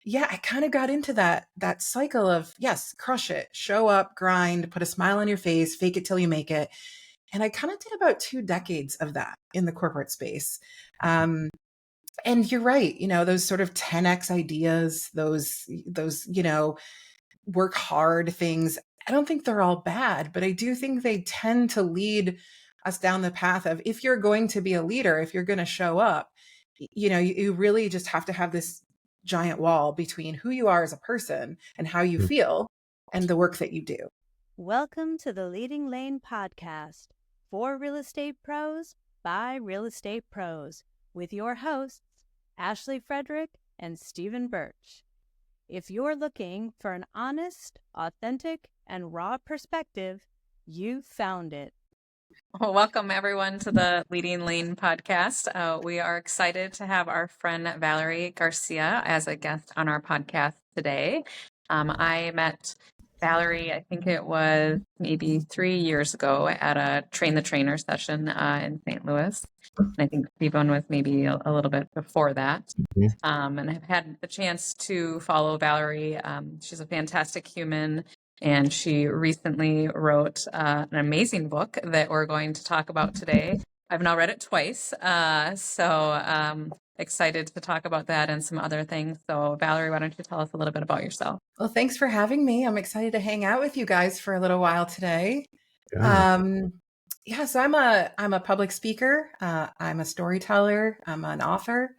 yeah, I kind of got into that cycle of, yes, crush it, show up, grind, put a smile on your face, fake it till you make it. And I kind of did about 2 decades of that in the corporate space. Um, and you're right, those sort of 10x ideas, those, work hard things. I don't think they're all bad, but I do think they tend to lead us down the path of, if you're going to be a leader, if you're going to show up, you really just have to have this giant wall between who you are as a person and how you feel and the work that you do. Welcome to the Leading Lane podcast for real estate pros by real estate pros with your hosts, Ashley Frederick and Stephen Birch. If you're looking for an honest, authentic, and raw perspective, you found it. Well, welcome everyone to the Leading Lane podcast. We are excited to have our friend Valerie Garcia as a guest on our podcast today. I met Valerie, I think it was maybe 3 years ago at a Train the Trainer session in St. Louis. And I think Stephen was maybe a little bit before that. And I've had the chance to follow Valerie. She's a fantastic human. And she recently wrote an amazing book that we're going to talk about today. I've now read it twice, so excited to talk about that and some other things. So Valerie, why don't you tell us a little bit about yourself? Well, thanks for having me. I'm excited to hang out with you guys for a little while today. Yeah. So I'm a public speaker. I'm a storyteller. I'm an author.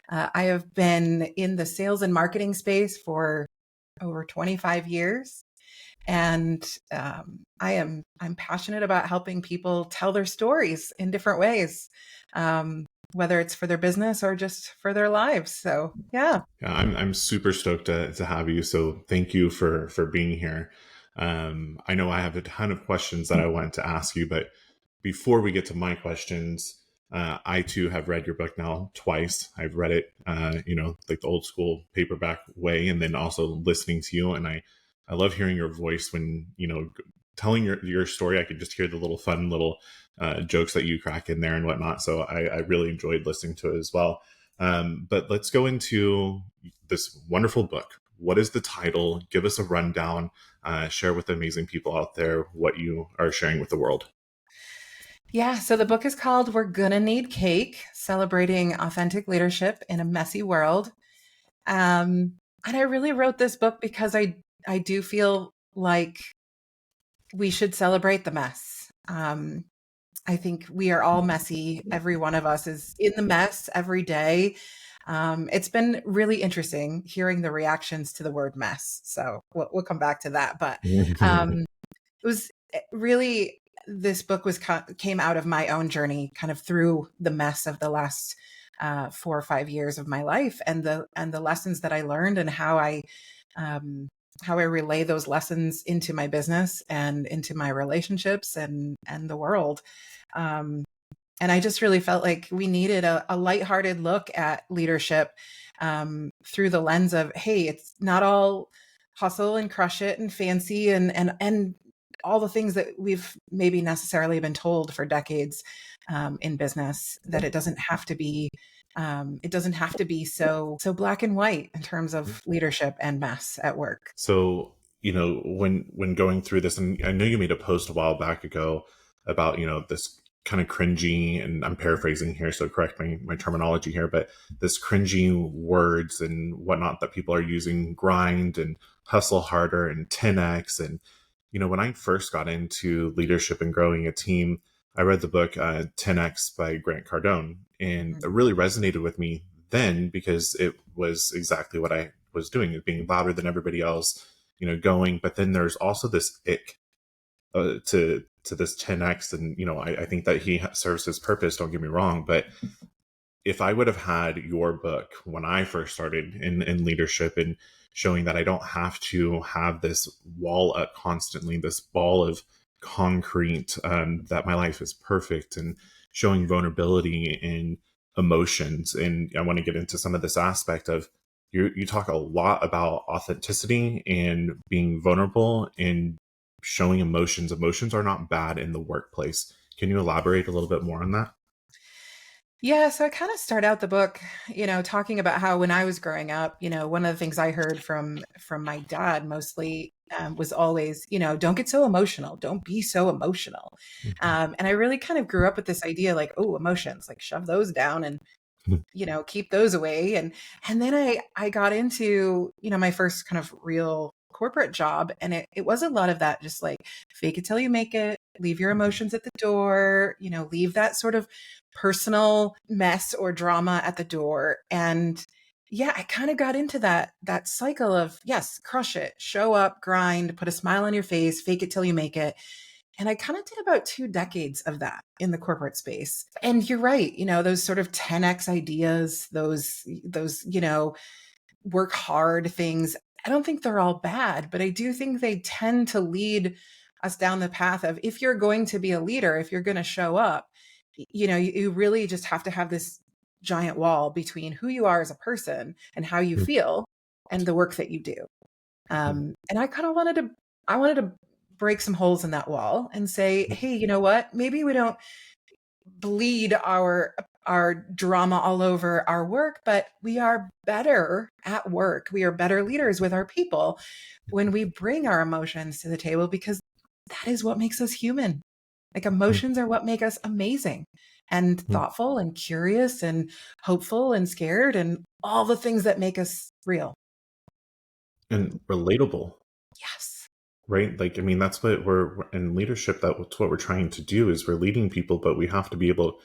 I have been in the sales and marketing space for over 25 years. And I'm passionate about helping people tell their stories in different ways, whether it's for their business or just for their lives. So yeah, I'm super stoked to have you. So thank you for being here. I know I have a ton of questions that I wanted to ask you, but before we get to my questions, I too have read your book now twice. I've read it, like the old school paperback way, and then also listening to you. And I love hearing your voice when, telling your story. I could just hear the little fun little jokes that you crack in there and whatnot. So I really enjoyed listening to it as well. But let's go into this wonderful book. What is the title? Give us a rundown. Share with the amazing people out there what you are sharing with the world. Yeah, so the book is called We're Gonna Need Cake, Celebrating Authentic Leadership in a Messy World. And I really wrote this book because I do feel like we should celebrate the mess. I think we are all messy. Every one of us is in the mess every day. It's been really interesting hearing the reactions to the word mess. So we'll come back to that. But it was really, this book came out of my own journey, kind of through the mess of the last 4 or 5 years of my life, and the lessons that I learned, and how I relay those lessons into my business and into my relationships and the world. And I just really felt like we needed a lighthearted look at leadership through the lens of, hey, it's not all hustle and crush it and fancy and all the things that we've maybe necessarily been told for decades in business, that it doesn't have to be so black and white in terms of leadership and mess at work. So, when going through this, and I know you made a post a while back ago about, this kind of cringy, and I'm paraphrasing here, so correct my terminology here, but this cringy words and whatnot that people are using, grind and hustle harder and 10x. And, when I first got into leadership and growing a team, I read the book 10x by Grant Cardone, and it really resonated with me then, because it was exactly what I was doing, being louder than everybody else, going. But then there's also this ick to this 10x, and I think that he serves his purpose, don't get me wrong, but if I would have had your book when I first started in leadership, and showing that I don't have to have this wall up constantly, this ball of concrete, that my life is perfect, and showing vulnerability in emotions. And I want to get into some of this aspect of, you talk a lot about authenticity and being vulnerable and showing emotions. Emotions are not bad in the workplace. Can you elaborate a little bit more on that? Yeah, so I kind of start out the book, talking about how when I was growing up, one of the things I heard from my dad mostly was always, don't get so emotional, don't be so emotional. Mhm. And I really kind of grew up with this idea, like, oh, emotions, like shove those down and Mhm. keep those away. And then I got into, my first kind of real corporate job, and it was a lot of that, just like fake it till you make it, leave your emotions at the door, leave that sort of personal mess or drama at the door. And yeah, I kind of got into that cycle of, yes, crush it, show up, grind, put a smile on your face, fake it till you make it. And I kind of did about 2 decades of that in the corporate space. And you're right, those sort of 10x ideas, those, work hard things. I don't think they're all bad, but I do think they tend to lead us down the path of, if you're going to be a leader, if you're going to show up, you really just have to have this giant wall between who you are as a person and how you feel and the work that you do. And I kind of I wanted to break some holes in that wall and say, hey, you know what? Maybe we don't bleed our drama all over our work, but we are better at work. We are better leaders with our people when we bring our emotions to the table, because that is what makes us human. Like, emotions are what make us amazing and Mhm. thoughtful and curious and hopeful and scared and all the things that make us real. And relatable. Yes. Right? Like, I mean, that's what we're in leadership. That's what we're trying to do is we're leading people, but we have to be able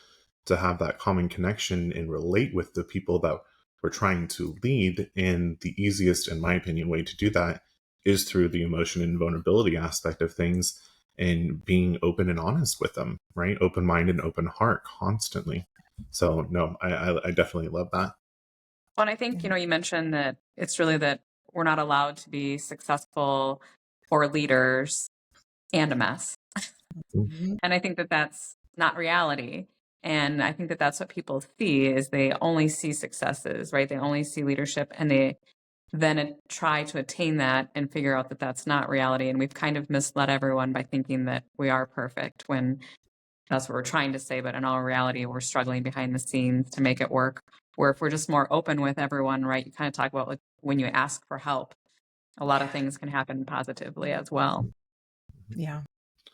to have that common connection and relate with the people that we're trying to lead. And the easiest, in my opinion, way to do that is through the emotion and vulnerability aspect of things and being open and honest with them, right? Open mind and open heart constantly. So no, I definitely love that. Well, and I think, Yeah. you mentioned that it's really that we're not allowed to be successful or leaders and a mess. Mhm. And I think that that's not reality. And I think that that's what people see is they only see successes, right? They only see leadership, and they then try to attain that and figure out that that's not reality. And we've kind of misled everyone by thinking that we are perfect when that's what we're trying to say. But in all reality, we're struggling behind the scenes to make it work. Where if we're just more open with everyone, right? You kind of talk about like when you ask for help, a lot of Yeah. things can happen positively as well. Yeah.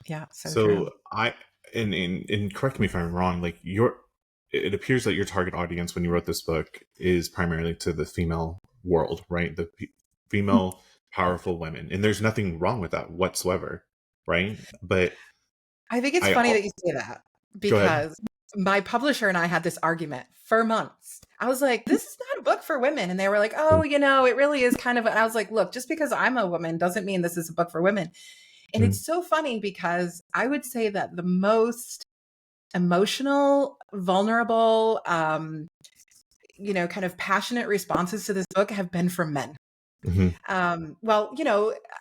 Yeah. So true. So and correct me if I'm wrong, like it appears that your target audience when you wrote this book is primarily to the female world, right? The female powerful women. And there's nothing wrong with that whatsoever, right? But I think it's I funny that you say that, go ahead. because my publisher and I had this argument for months. I was like, this is not a book for women. And they were like, oh, it really is kind of. And I was like, look, just because I'm a woman doesn't mean this is a book for women. And Mm, it's so funny because I would say that the most emotional, vulnerable, kind of passionate responses to this book have been from men. mhm, Well,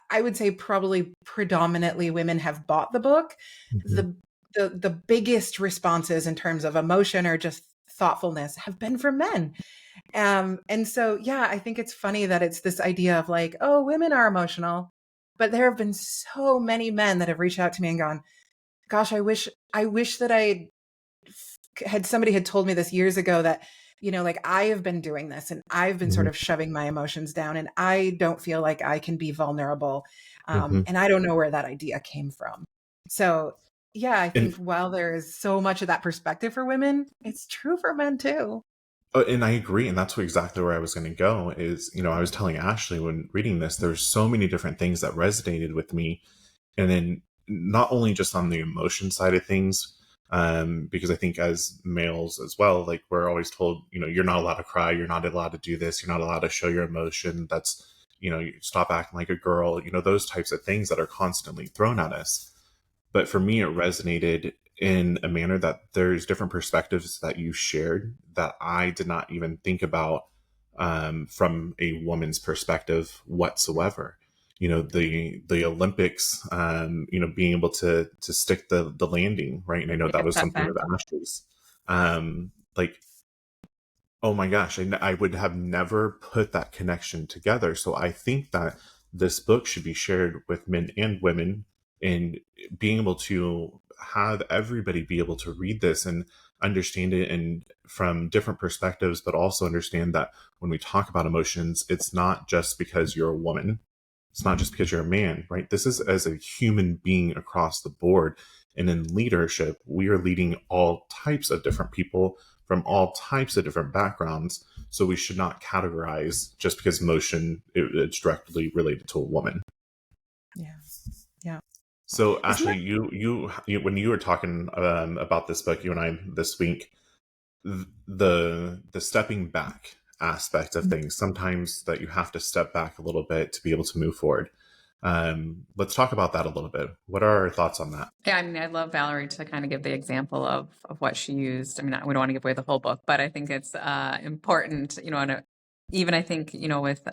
I would say probably predominantly women have bought the book. mhm. The biggest responses in terms of emotion or just thoughtfulness have been from men. And so, yeah, I think it's funny that it's this idea of like, oh, women are emotional, but there have been so many men that have reached out to me and gone, gosh, I wish that I had somebody had told me this years ago, that like, I have been doing this and I've been sort Mhm, of shoving my emotions down and I don't feel like I can be vulnerable. mhm. And I don't know where that idea came from. So yeah, I think And while there is so much of that perspective for women, it's true for men too. and I agree, and that's exactly where I was going to go. Is I was telling Ashley when reading this, there's so many different things that resonated with me, and then not only just on the emotion side of things, because I think as males as well, like we're always told, you're not allowed to cry, you're not allowed to do this, you're not allowed to show your emotion. That's you stop acting like a girl, those types of things that are constantly thrown at us. But for me, it resonated in a manner that there's different perspectives that you shared that I did not even think about from a woman's perspective whatsoever. The Olympics, being able to stick the landing, right? And I know Yeah, that was step something back. of Ashley's. Like, oh my gosh, I would have never put that connection together. So I think that this book should be shared with men and women, and being able to have everybody be able to read this and understand it and from different perspectives, but also understand that when we talk about emotions, it's not just because you're a woman. It's not just because you're a man, right? This is as a human being across the board. And in leadership, we are leading all types of different people from all types of different backgrounds. So we should not categorize just because emotion it's directly related to a woman. Yeah. Yeah. So Isn't Ashley, that you when you were talking about this book, you and I this week, the stepping back aspect of things, sometimes that you have to step back a little bit to be able to move forward. Let's talk about that a little bit. What are our thoughts on that? Yeah, I mean, I'd love Valerie to kind of give the example of what she used. I mean, we don't want to give away the whole book, but I think it's important, and even I think, with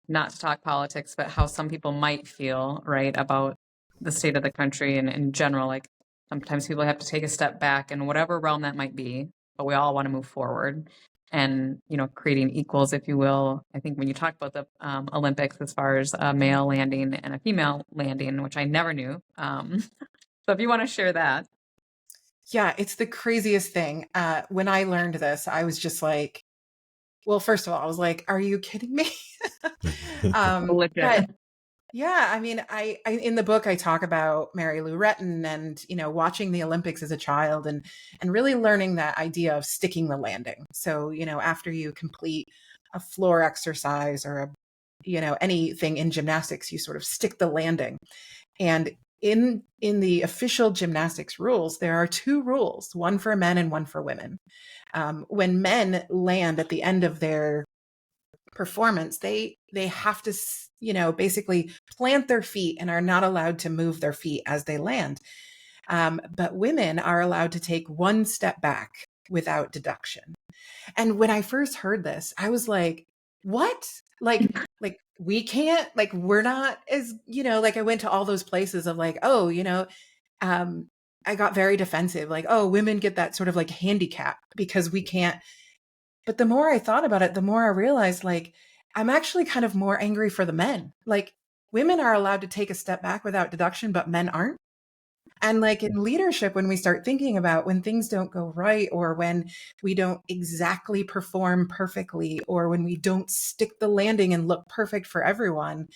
not to talk politics, but how some people might feel, right, about the state of the country and in general. Like sometimes people have to take a step back in whatever realm that might be, but we all want to move forward and, creating equals, if you will. I think when you talk about the Olympics, as far as a male landing and a female landing, which I never knew. So if you want to share that. Yeah, it's the craziest thing. When I learned this, I was just like, well, first of all, I was like, are you kidding me? Legit. But yeah, I mean, I in the book I talk about Mary Lou Retton and watching the Olympics as a child and really learning that idea of sticking the landing. So after you complete a floor exercise or anything in gymnastics, you sort of stick the landing. And in the official gymnastics rules, there are two rules, one for men and one for women. When men land at the end of their performance, they have to basically plant their feet and are not allowed to move their feet as they land. But women are allowed to take one step back without deduction. And when I first heard this, I was like, what? Like we can't, like, we're not as, like I went to all those places of like, oh, I got very defensive, like, oh, women get that sort of like handicap because we can't. But the more I thought about it, the more I realized, like, I'm actually kind of more angry for the men. Like, women are allowed to take a step back without deduction, but men aren't. And like in leadership, when we start thinking about when things don't go right, or when we don't exactly perform perfectly, or when we don't stick the landing and look perfect for everyone,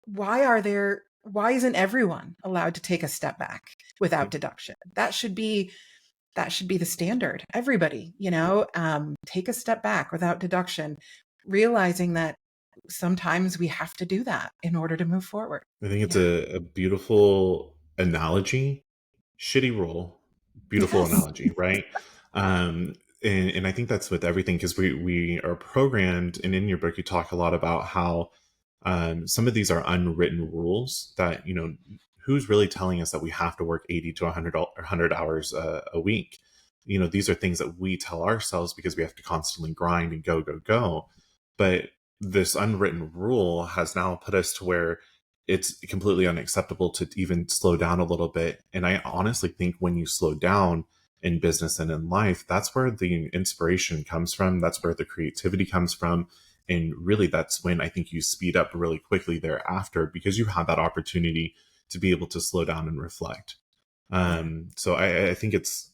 why isn't everyone allowed to take a step back without deduction? That should be the standard. Everybody, take a step back without deduction, realizing that sometimes we have to do that in order to move forward. I think it's a beautiful analogy, shitty rule, beautiful Yes. analogy, right? And I think that's with everything, because we are programmed, and in your book you talk a lot about how some of these are unwritten rules that, who's really telling us that we have to work 80 to 100 hours a week? These are things that we tell ourselves because we have to constantly grind and go. But this unwritten rule has now put us to where it's completely unacceptable to even slow down a little bit. And I honestly think when you slow down in business and in life, that's where the inspiration comes from. That's where the creativity comes from. And really, that's when I think you speed up really quickly thereafter, because you have that opportunity to be able to slow down and reflect. So I think it's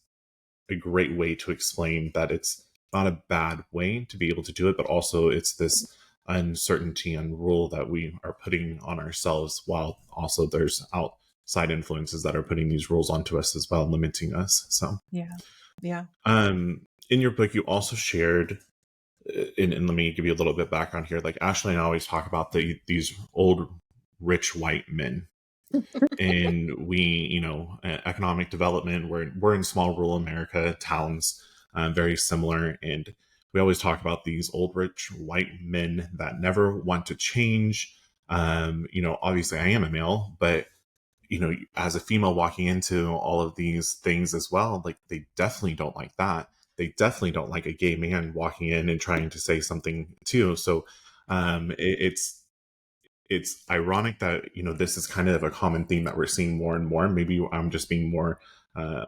a great way to explain that it's not a bad way to be able to do it, but also it's this uncertainty and rule that we are putting on ourselves, while also there's outside influences that are putting these rules onto us as well, limiting us. So Yeah. In your book, you also shared, and let me give you a little bit of background here. Like Ashley and I always talk about these old rich white men. And we, economic development, we're in small rural America towns, very similar. And we always talk about these old rich white men that never want to change. Obviously I am a male, but as a female walking into all of these things as well, like they definitely don't like that. They definitely don't like a gay man walking in and trying to say something too. So it's ironic that this is kind of a common theme that we're seeing more and more. Maybe I'm just being more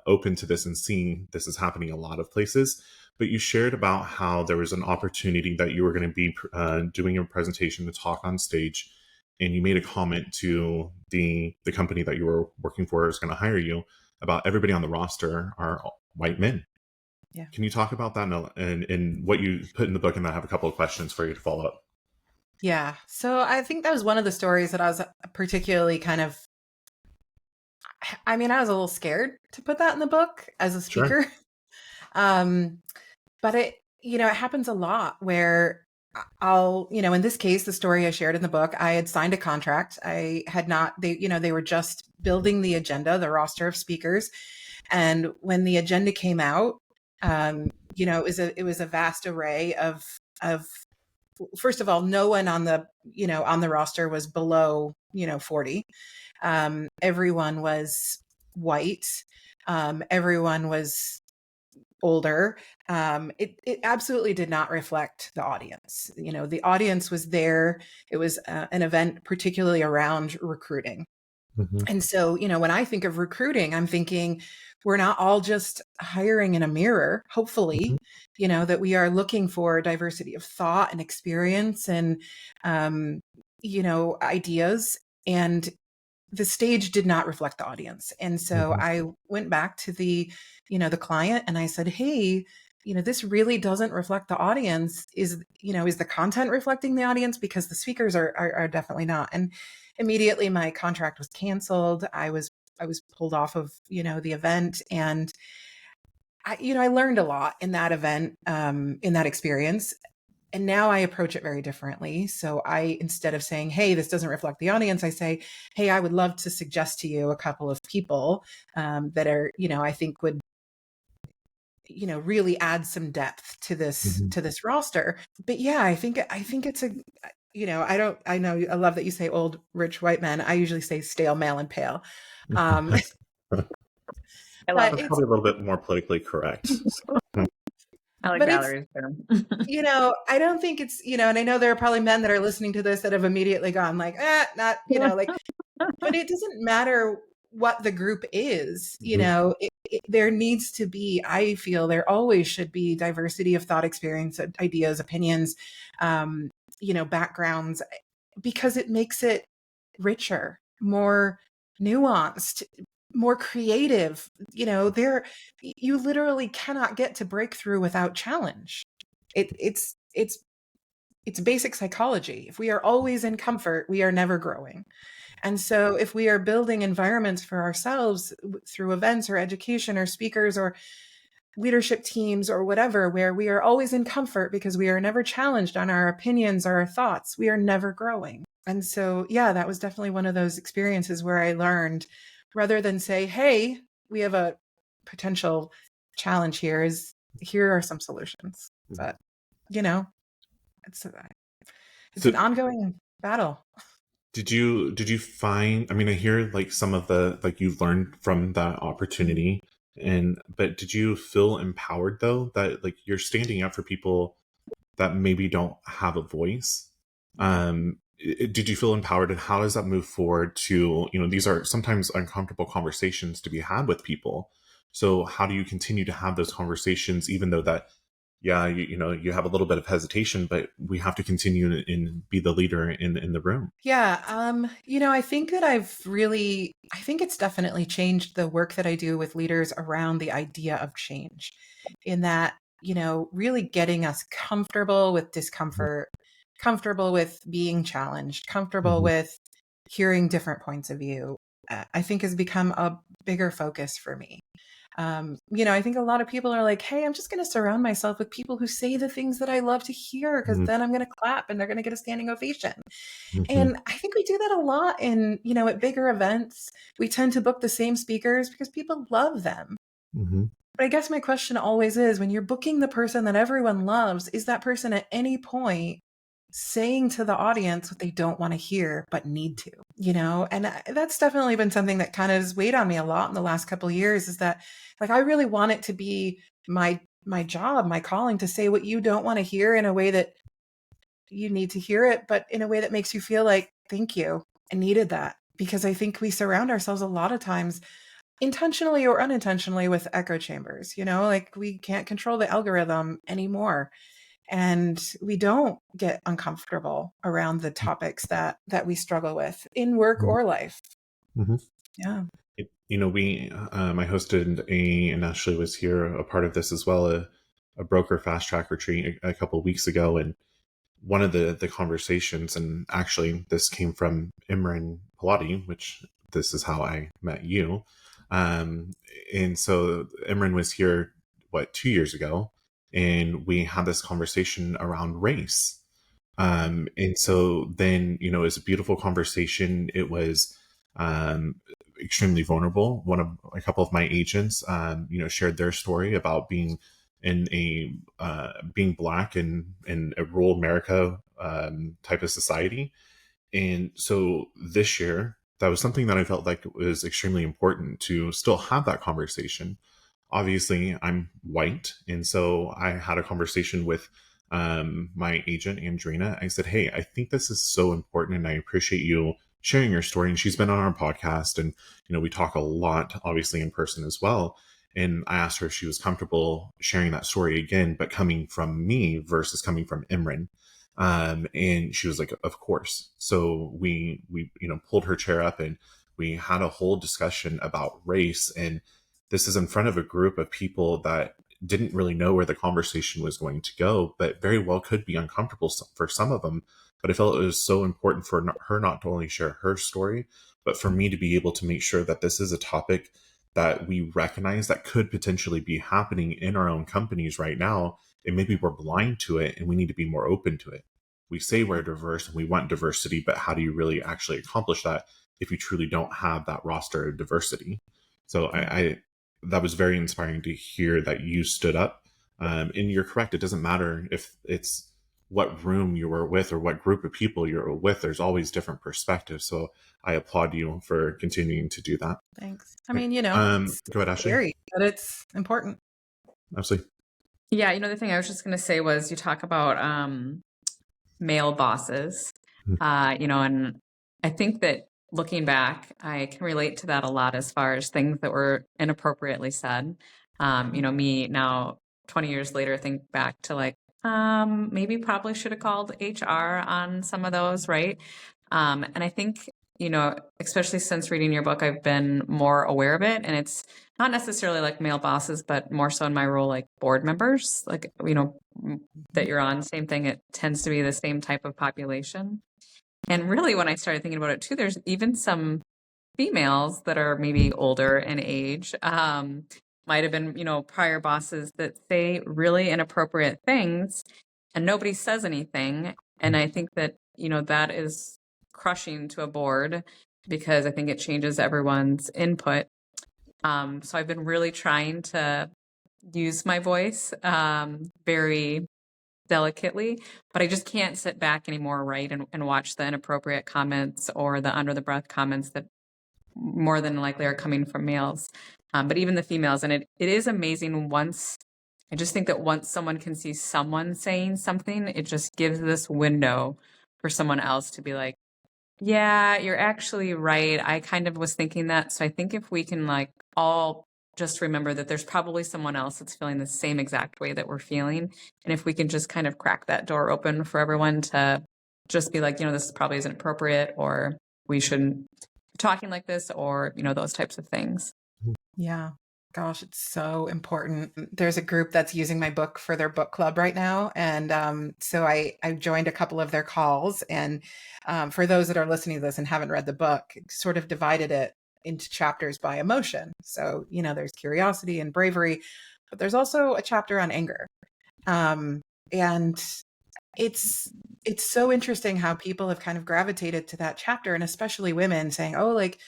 open to this and seeing this is happening a lot of places. But you shared about how there was an opportunity that you were going to be doing your presentation to talk on stage, and you made a comment to the company that you were working for is going to hire you, about everybody on the roster are white men. Yeah. Can you talk about that and what you put in the book? And I have a couple of questions for you to follow up. Yeah. So I think that was one of the stories that I was particularly I was a little scared to put that in the book as a Sure. speaker. But it happens a lot where in this case, the story I shared in the book, I had signed a contract. I had not, they were just building the agenda, the roster of speakers. And when the agenda came out, it was a vast array of, first of all, no one on the roster was below, 40. Everyone was white. Everyone was older. It absolutely did not reflect the audience. The audience was there. It was an event particularly around recruiting. Mm-hmm. And so, when I think of recruiting, I'm thinking we're not all just hiring in a mirror, hopefully, that we are looking for diversity of thought and experience and, ideas. And the stage did not reflect the audience. And so I went back to the client and I said, hey, this really doesn't reflect the audience. Is the content reflecting the audience? Because the speakers are definitely not. And immediately my contract was canceled. I was pulled off of, the event. And I learned a lot in that event, in that experience. And now I approach it very differently. So instead of saying, hey, this doesn't reflect the audience, I say, hey, I would love to suggest to you a couple of people that are, I think would, really add some depth to this roster. But yeah, I think it's a, I know, I love that you say old, rich white men. I usually say stale, male, and pale. I love But That's probably a little bit more politically correct. I like but Valerie's term. I don't think it's, and I know there are probably men that are listening to this that have immediately gone like, not, but it doesn't matter what the group is, there needs to be, I feel there always should be diversity of thought, experience, ideas, opinions, backgrounds, because it makes it richer, more nuanced, more creative. You literally cannot get to breakthrough without challenge. It's basic psychology. If we are always in comfort, we are never growing. And so if we are building environments for ourselves through events or education or speakers or leadership teams or whatever, where we are always in comfort because we are never challenged on our opinions or our thoughts, we are never growing. And so, yeah, that was definitely one of those experiences where I learned, rather than say, hey, we have a potential challenge here, here are some solutions. But, it's an ongoing battle. Did you find, I hear like some of the, like you've learned from that opportunity, but did you feel empowered though, that like you're standing up for people that maybe don't have a voice? Did you feel empowered, and how does that move forward to, these are sometimes uncomfortable conversations to be had with people. So how do you continue to have those conversations, even though that, yeah, you have a little bit of hesitation, but we have to continue and be the leader in the room. Yeah. I think that I think it's definitely changed the work that I do with leaders around the idea of change, in that, really getting us comfortable with discomfort, comfortable with being challenged, comfortable with hearing different points of view, I think has become a bigger focus for me. I think a lot of people are like, hey, I'm just going to surround myself with people who say the things that I love to hear, because then I'm going to clap and they're going to get a standing ovation. And I think we do that a lot at bigger events. We tend to book the same speakers because people love them. But I guess my question always is, when you're booking the person that everyone loves, is that person at any point saying to the audience what they don't want to hear but need to, and that's definitely been something that kind of has weighed on me a lot in the last couple of years, is that, like, I really want it to be my job, my calling, to say what you don't want to hear in a way that you need to hear it, but in a way that makes you feel like, thank you, I needed that. Because I think we surround ourselves a lot of times, intentionally or unintentionally, with echo chambers, like we can't control the algorithm anymore. And we don't get uncomfortable around the topics that we struggle with in work or life. Yeah. I hosted and Ashley was here, a part of this as well, a broker fast track retreat a couple of weeks ago. And one of the conversations, and actually this came from Imran Pilati, which this is how I met you. And so Imran was here, 2 years ago, and we had this conversation around race. And so then, it was a beautiful conversation. It was um, extremely vulnerable. A couple of my agents, shared their story about being being Black in a rural America type of society. And so this year, that was something that I felt like was extremely important to still have that conversation. Obviously, I'm white, and so I had a conversation with my agent, Andrina. I said, "Hey, I think this is so important, and I appreciate you sharing your story." And she's been on our podcast, and we talk a lot, obviously in person as well. And I asked her if she was comfortable sharing that story again, but coming from me versus coming from Imran. And she was like, "Of course." So we pulled her chair up, and we had a whole discussion about race. And this is in front of a group of people that didn't really know where the conversation was going to go, but very well could be uncomfortable for some of them. But I felt it was so important for her not to only share her story, but for me to be able to make sure that this is a topic that we recognize that could potentially be happening in our own companies right now. And maybe we're blind to it, and we need to be more open to it. We say we're diverse and we want diversity, but how do you really actually accomplish that if you truly don't have that roster of diversity? So I that was very inspiring to hear that you stood up. And you're correct. It doesn't matter if it's what room you were with or what group of people you're with. There's always different perspectives. So I applaud you for continuing to do that. Thanks. I Right. mean, it's Go ahead, Ashley. scary, but it's important. Absolutely. Yeah, the thing I was just going to say was you talk about male bosses, and I think that looking back, I can relate to that a lot as far as things that were inappropriately said. Me now, 20 years later, think back to like, maybe probably should have called HR on some of those, right? And I think, especially since reading your book, I've been more aware of it. And it's not necessarily like male bosses, but more so in my role, like board members, like, that you're on, same thing. It tends to be the same type of population. And really, when I started thinking about it too, there's even some females that are maybe older in age, might have been, prior bosses that say really inappropriate things and nobody says anything. And I think that, that is crushing to a board because I think it changes everyone's input. So I've been really trying to use my voice very delicately, but I just can't sit back anymore, right, and watch the inappropriate comments or the under the breath comments that more than likely are coming from males, but even the females. And it is amazing I just think that once someone can see someone saying something, it just gives this window for someone else to be like, yeah, you're actually right. I kind of was thinking that. So I think if we can like all just remember that there's probably someone else that's feeling the same exact way that we're feeling. And if we can just kind of crack that door open for everyone to just be like, this probably isn't appropriate, or we shouldn't be talking like this, or, those types of things. Yeah. Gosh, it's so important. There's a group that's using my book for their book club right now. And so I joined a couple of their calls. And for those that are listening to this and haven't read the book, sort of divided it into chapters by emotion. So, there's curiosity and bravery, but there's also a chapter on anger. And it's so interesting how people have kind of gravitated to that chapter, and especially women saying, oh, like,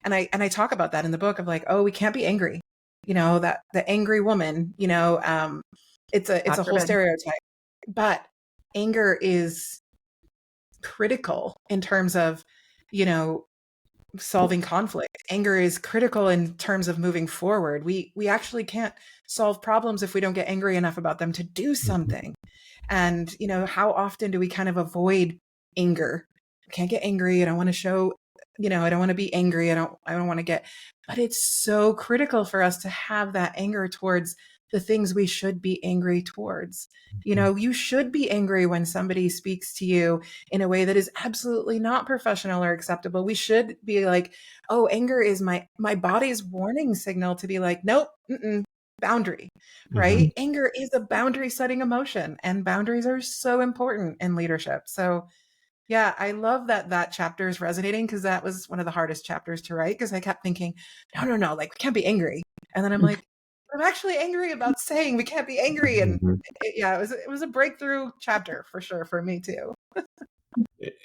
and I talk about that in the book of like, oh, we can't be angry. That the angry woman, it's a whole stereotype, but anger is critical in terms of, solving conflict. Anger is critical in terms of moving forward. We actually can't solve problems if we don't get angry enough about them to do something. And, how often do we kind of avoid anger? I can't get angry. I don't want to show, I don't want to be angry. I don't want to get, but it's so critical for us to have that anger towards the things we should be angry towards. You Mm-hmm. know, you should be angry when somebody speaks to you in a way that is absolutely not professional or acceptable. We should be like, oh, anger is my body's warning signal to be like, nope, boundary, Mm-hmm. right? Anger is a boundary setting emotion, and boundaries are so important in leadership. So yeah, I love that that chapter is resonating, because that was one of the hardest chapters to write, because I kept thinking, no, like we can't be angry. And then I'm like, I'm actually angry about saying we can't be angry. And Mm-hmm. yeah, it was a breakthrough chapter for sure for me too.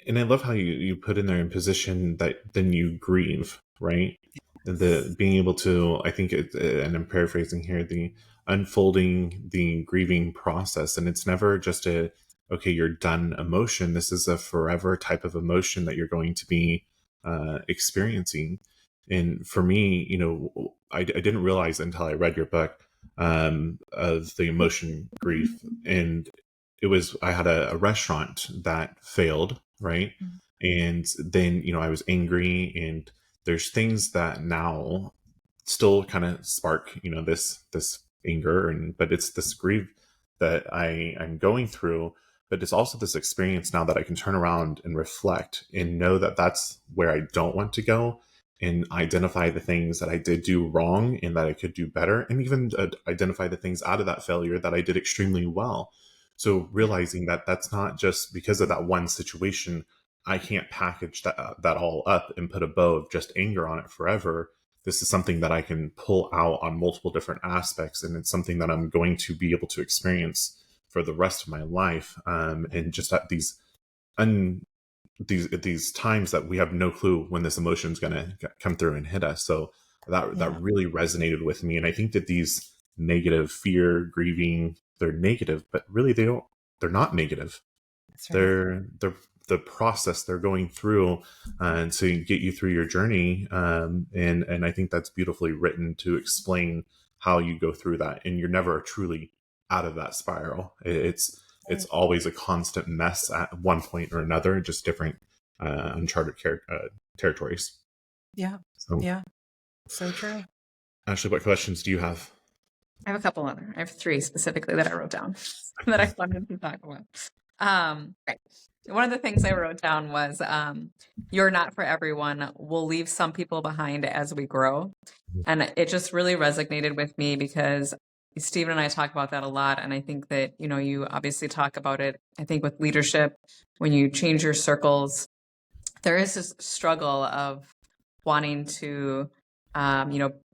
And I love how you put in there in position that then you grieve, right? The being able to, I think, and I'm paraphrasing here, the unfolding, the grieving process, and it's never just a okay, you're done emotion. This is a forever type of emotion that you're going to be experiencing. And for me, I didn't realize until I read your book of the emotion grief, and I had a restaurant that failed, right? Mhm. And then, I was angry, and there's things that now still kind of spark, this anger, but it's this grief that I'm going through, but it's also this experience now that I can turn around and reflect and know that that's where I don't want to go, and identify the things that I did do wrong and that I could do better, and even identify the things out of that failure that I did extremely well. So realizing that that's not just because of that one situation, I can't package that all up and put a bow of just anger on it forever. This is something that I can pull out on multiple different aspects, and it's something that I'm going to be able to experience for the rest of my life. And just at these times that we have no clue when this emotion is going to come through and hit us. So that Yeah, really resonated with me, and I think that these negative fear, grieving, they're negative, but really they're not negative. that's right. They're the process they're going through, and to get you through your journey. And I think that's beautifully written to explain how you go through that, and you're never truly out of that spiral. It's always a constant mess at one point or another, just different uncharted territories. Yeah. So, Yeah. So true. Ashley, what questions do you have? I have a couple other. I have three specifically that I wrote down that I wanted to talk about. Right. One of the things I wrote down was you're not for everyone. We'll leave some people behind as we grow. And it just really resonated with me because Stephen and I talk about that a lot. And I think that, you obviously talk about it. I think with leadership, when you change your circles, there is this struggle of wanting to,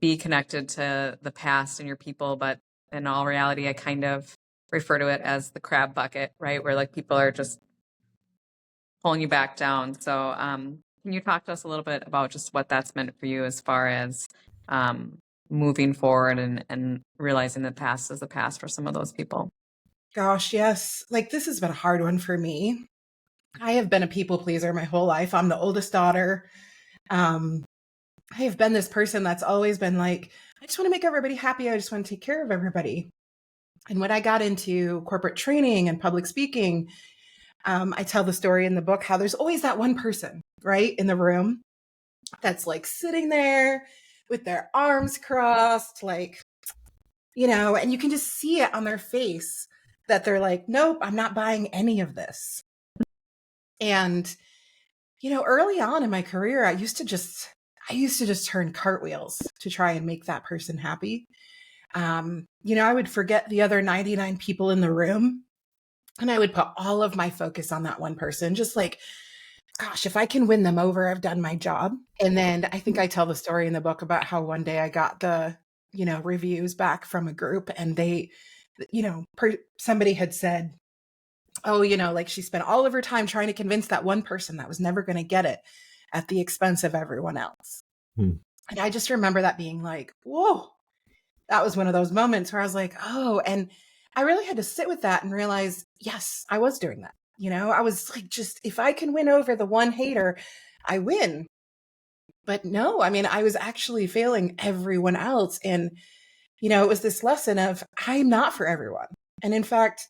be connected to the past and your people. But in all reality, I kind of refer to it as the crab bucket, right? Where like people are just pulling you back down. So, can you talk to us a little bit about just what that's meant for you as far as moving forward and realizing the past is the past for some of those people? Gosh, yes. Like this has been a hard one for me. I have been a people pleaser my whole life. I'm the oldest daughter. Um, I have been this person that's always been like, I just want to make everybody happy. I just want to take care of everybody. And when I got into corporate training and public speaking, I tell the story in the book how there's always that one person, right, in the room that's like sitting there with their arms crossed, like, and you can just see it on their face that they're like, nope, I'm not buying any of this. And, early on in my career, I used to just turn cartwheels to try and make that person happy. I would forget the other 99 people in the room, and I would put all of my focus on that one person, just like, gosh, if I can win them over, I've done my job. And then I think I tell the story in the book about how one day I got the, reviews back from a group, and they, somebody had said, oh, like she spent all of her time trying to convince that one person that was never going to get it at the expense of everyone else. Hmm. And I just remember that being like, whoa, that was one of those moments where I was like, oh, and I really had to sit with that and realize, yes, I was doing that. I was like, just if I can win over the one hater, I win. But no, I mean, I was actually failing everyone else. And, it was this lesson of I'm not for everyone. And in fact,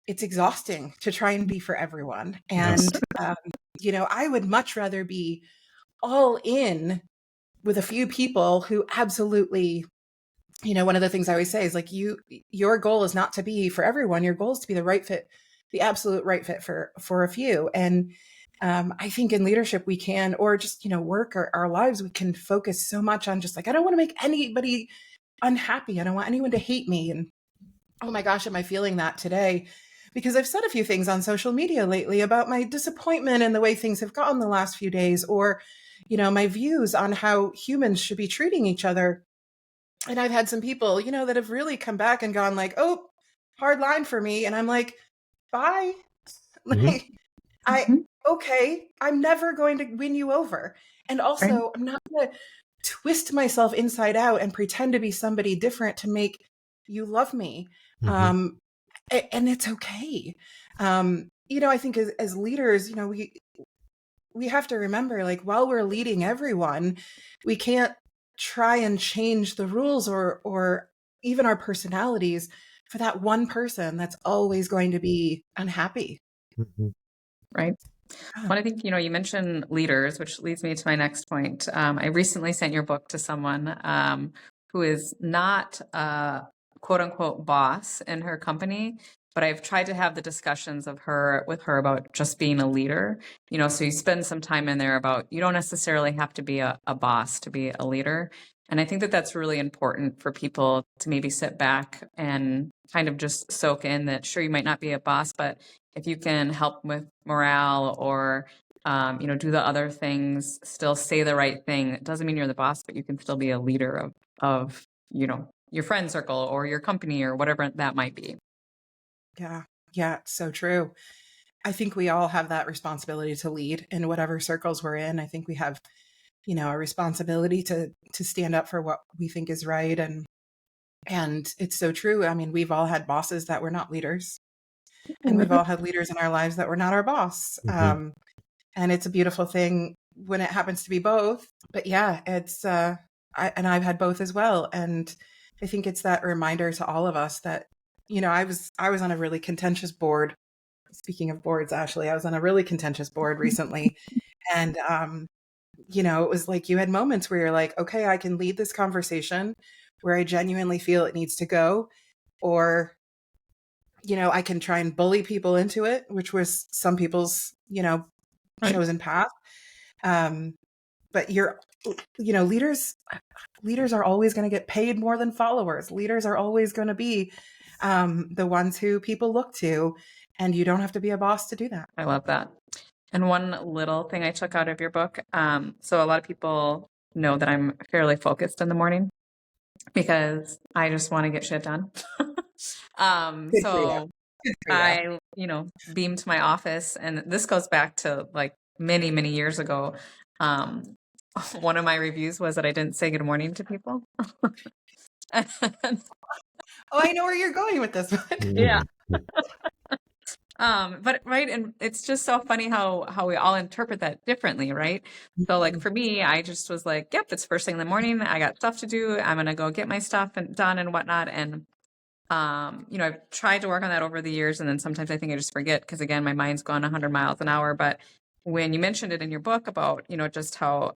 it's exhausting to try and be for everyone. Yes. And, I would much rather be all in with a few people who absolutely one of the things I always say is like, your goal is not to be for everyone. Your goal is to be the right fit, the absolute right fit for a few. And I think in leadership we can, or just, work or our lives, we can focus so much on just like, I don't want to make anybody unhappy. I don't want anyone to hate me. And oh my gosh, am I feeling that today? Because I've said a few things on social media lately about my disappointment in the way things have gone the last few days, or, my views on how humans should be treating each other. And I've had some people, that have really come back and gone like, oh, hard line for me. And I'm like, bye. Like, okay, I'm never going to win you over. And also, I'm not going to twist myself inside out and pretend to be somebody different to make you love me. And it's okay. I think as leaders, we have to remember, like, while we're leading everyone, we can't try and change the rules or even our personalities for that one person that's always going to be unhappy. Right. Well, I think, you mentioned leaders, which leads me to my next point. I recently sent your book to someone who is not a quote unquote boss in her company, but I've tried to have the discussions with her about just being a leader. So you spend some time in there about, you don't necessarily have to be a boss to be a leader. And I think that that's really important for people to maybe sit back and kind of just soak in that, sure, you might not be a boss, but if you can help with morale or, do the other things, still say the right thing, it doesn't mean you're the boss, but you can still be a leader of your friend circle or your company or whatever that might be. Yeah. Yeah. So true. I think we all have that responsibility to lead in whatever circles we're in. I think we have, a responsibility to stand up for what we think is right. And it's so true. I mean, we've all had bosses that were not leaders. And we've all had leaders in our lives that were not our boss. And it's a beautiful thing when it happens to be both. But yeah, it's, I've had both as well. And I think it's that reminder to all of us that, I was on a really contentious board. Speaking of boards, Ashley, I was on a really contentious board recently. And, it was like, you had moments where you're like, okay, I can lead this conversation where I genuinely feel it needs to go, or I can try and bully people into it, which was some people's, chosen path. But leaders are always going to get paid more than followers. Leaders are always going to be the ones who people look to, and you don't have to be a boss to do that. I love that. And one little thing I took out of your book. So a lot of people know that I'm fairly focused in the morning because I just want to get shit done. So I, beam to my office, and this goes back to like many, many years ago. One of my reviews was that I didn't say good morning to people. Oh, I know where you're going with this one. Yeah. But right, and it's just so funny how we all interpret that differently, right? So like for me, I just was like, yep, it's first thing in the morning. I got stuff to do. I'm gonna go get my stuff done and whatnot. And I've tried to work on that over the years, and then sometimes I think I just forget because again, my mind's gone 100 miles an hour. But when you mentioned it in your book about just how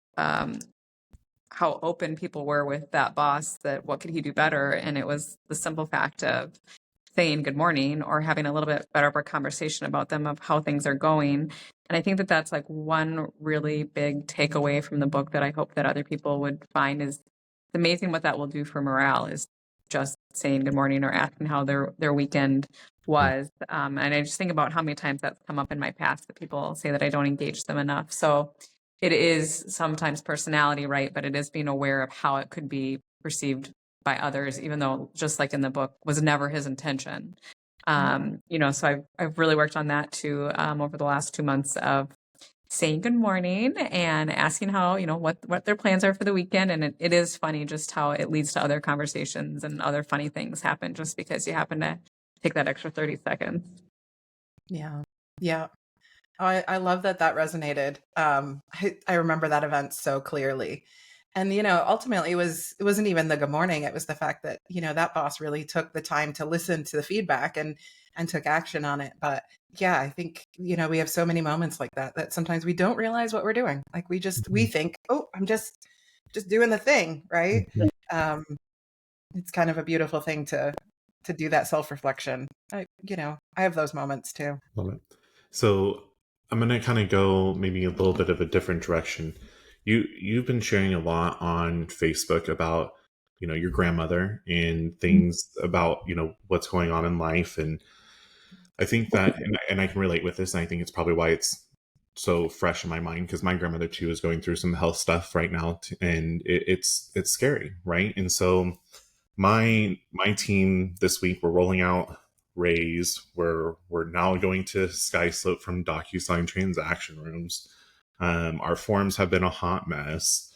open people were with that boss, that what could he do better, and it was the simple fact of saying good morning or having a little bit better of a conversation about them of how things are going. And I think that that's like one really big takeaway from the book that I hope that other people would find is amazing what that will do for morale, is just saying good morning or asking how their weekend was. And I just think about how many times that's come up in my past that people say that I don't engage them enough. So it is sometimes personality, right? But it is being aware of how it could be perceived by others, even though, just like in the book, was never his intention. So I've really worked on that too over the last 2 months of saying good morning and asking how, what their plans are for the weekend. And it is funny just how it leads to other conversations and other funny things happen just because you happen to take that extra 30 seconds. Yeah. Yeah. Oh, I love that resonated. I remember that event so clearly. And, ultimately it wasn't even the good morning. It was the fact that, that boss really took the time to listen to the feedback and took action on it. But yeah, I think, we have so many moments like that sometimes we don't realize what we're doing. Like we think, oh, I'm just doing the thing. Right. it's kind of a beautiful thing to do that self-reflection. I have those moments too. Love it. So I'm going to kind of go maybe a little bit of a different direction. You've been sharing a lot on Facebook about, your grandmother and things about, what's going on in life. And I think that, and I can relate with this, and I think it's probably why it's so fresh in my mind, because my grandmother too is going through some health stuff right now, and it's scary, right? And so my team this week, we're rolling out Raise. We're now going to SkySlope from DocuSign transaction rooms. Our forms have been a hot mess.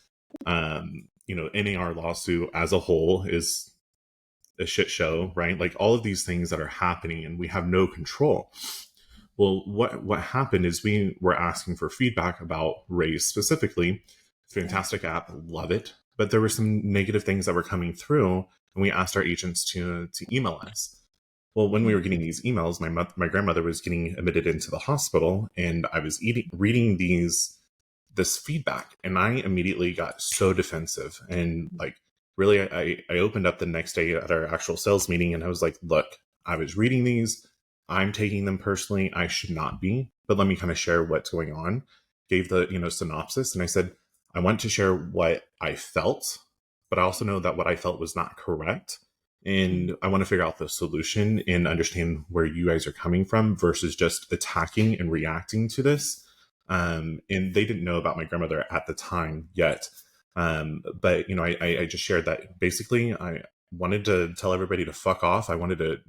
Ending our lawsuit as a whole is a shit show, right? Like all of these things that are happening, and we have no control. Well, what happened is we were asking for feedback about Raise specifically. Fantastic app, love it. But there were some negative things that were coming through, and we asked our agents to email us. Well, when we were getting these emails, my grandmother was getting admitted into the hospital, and I was reading this feedback, and I immediately got so defensive. And like, really, I opened up the next day at our actual sales meeting, and I was like, look, I was reading these. I'm taking them personally. I should not be, but let me kind of share what's going on. Gave the, synopsis. And I said, I want to share what I felt, but I also know that what I felt was not correct. And I want to figure out the solution and understand where you guys are coming from versus just attacking and reacting to this. And they didn't know about my grandmother at the time yet. But, I just shared that basically I wanted to tell everybody to fuck off. I wanted to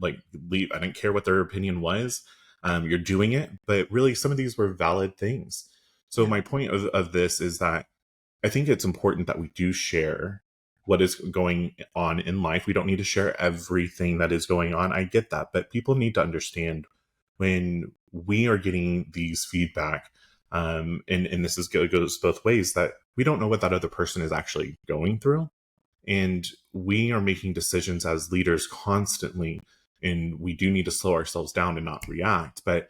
leave. I didn't care what their opinion was. You're doing it, but really some of these were valid things. So my point of this is that I think it's important that we do share what is going on in life. We don't need to share everything that is going on. I get that, but people need to understand when we are getting these feedback, and this goes both ways, that we don't know what that other person is actually going through. And we are making decisions as leaders constantly, and we do need to slow ourselves down and not react. But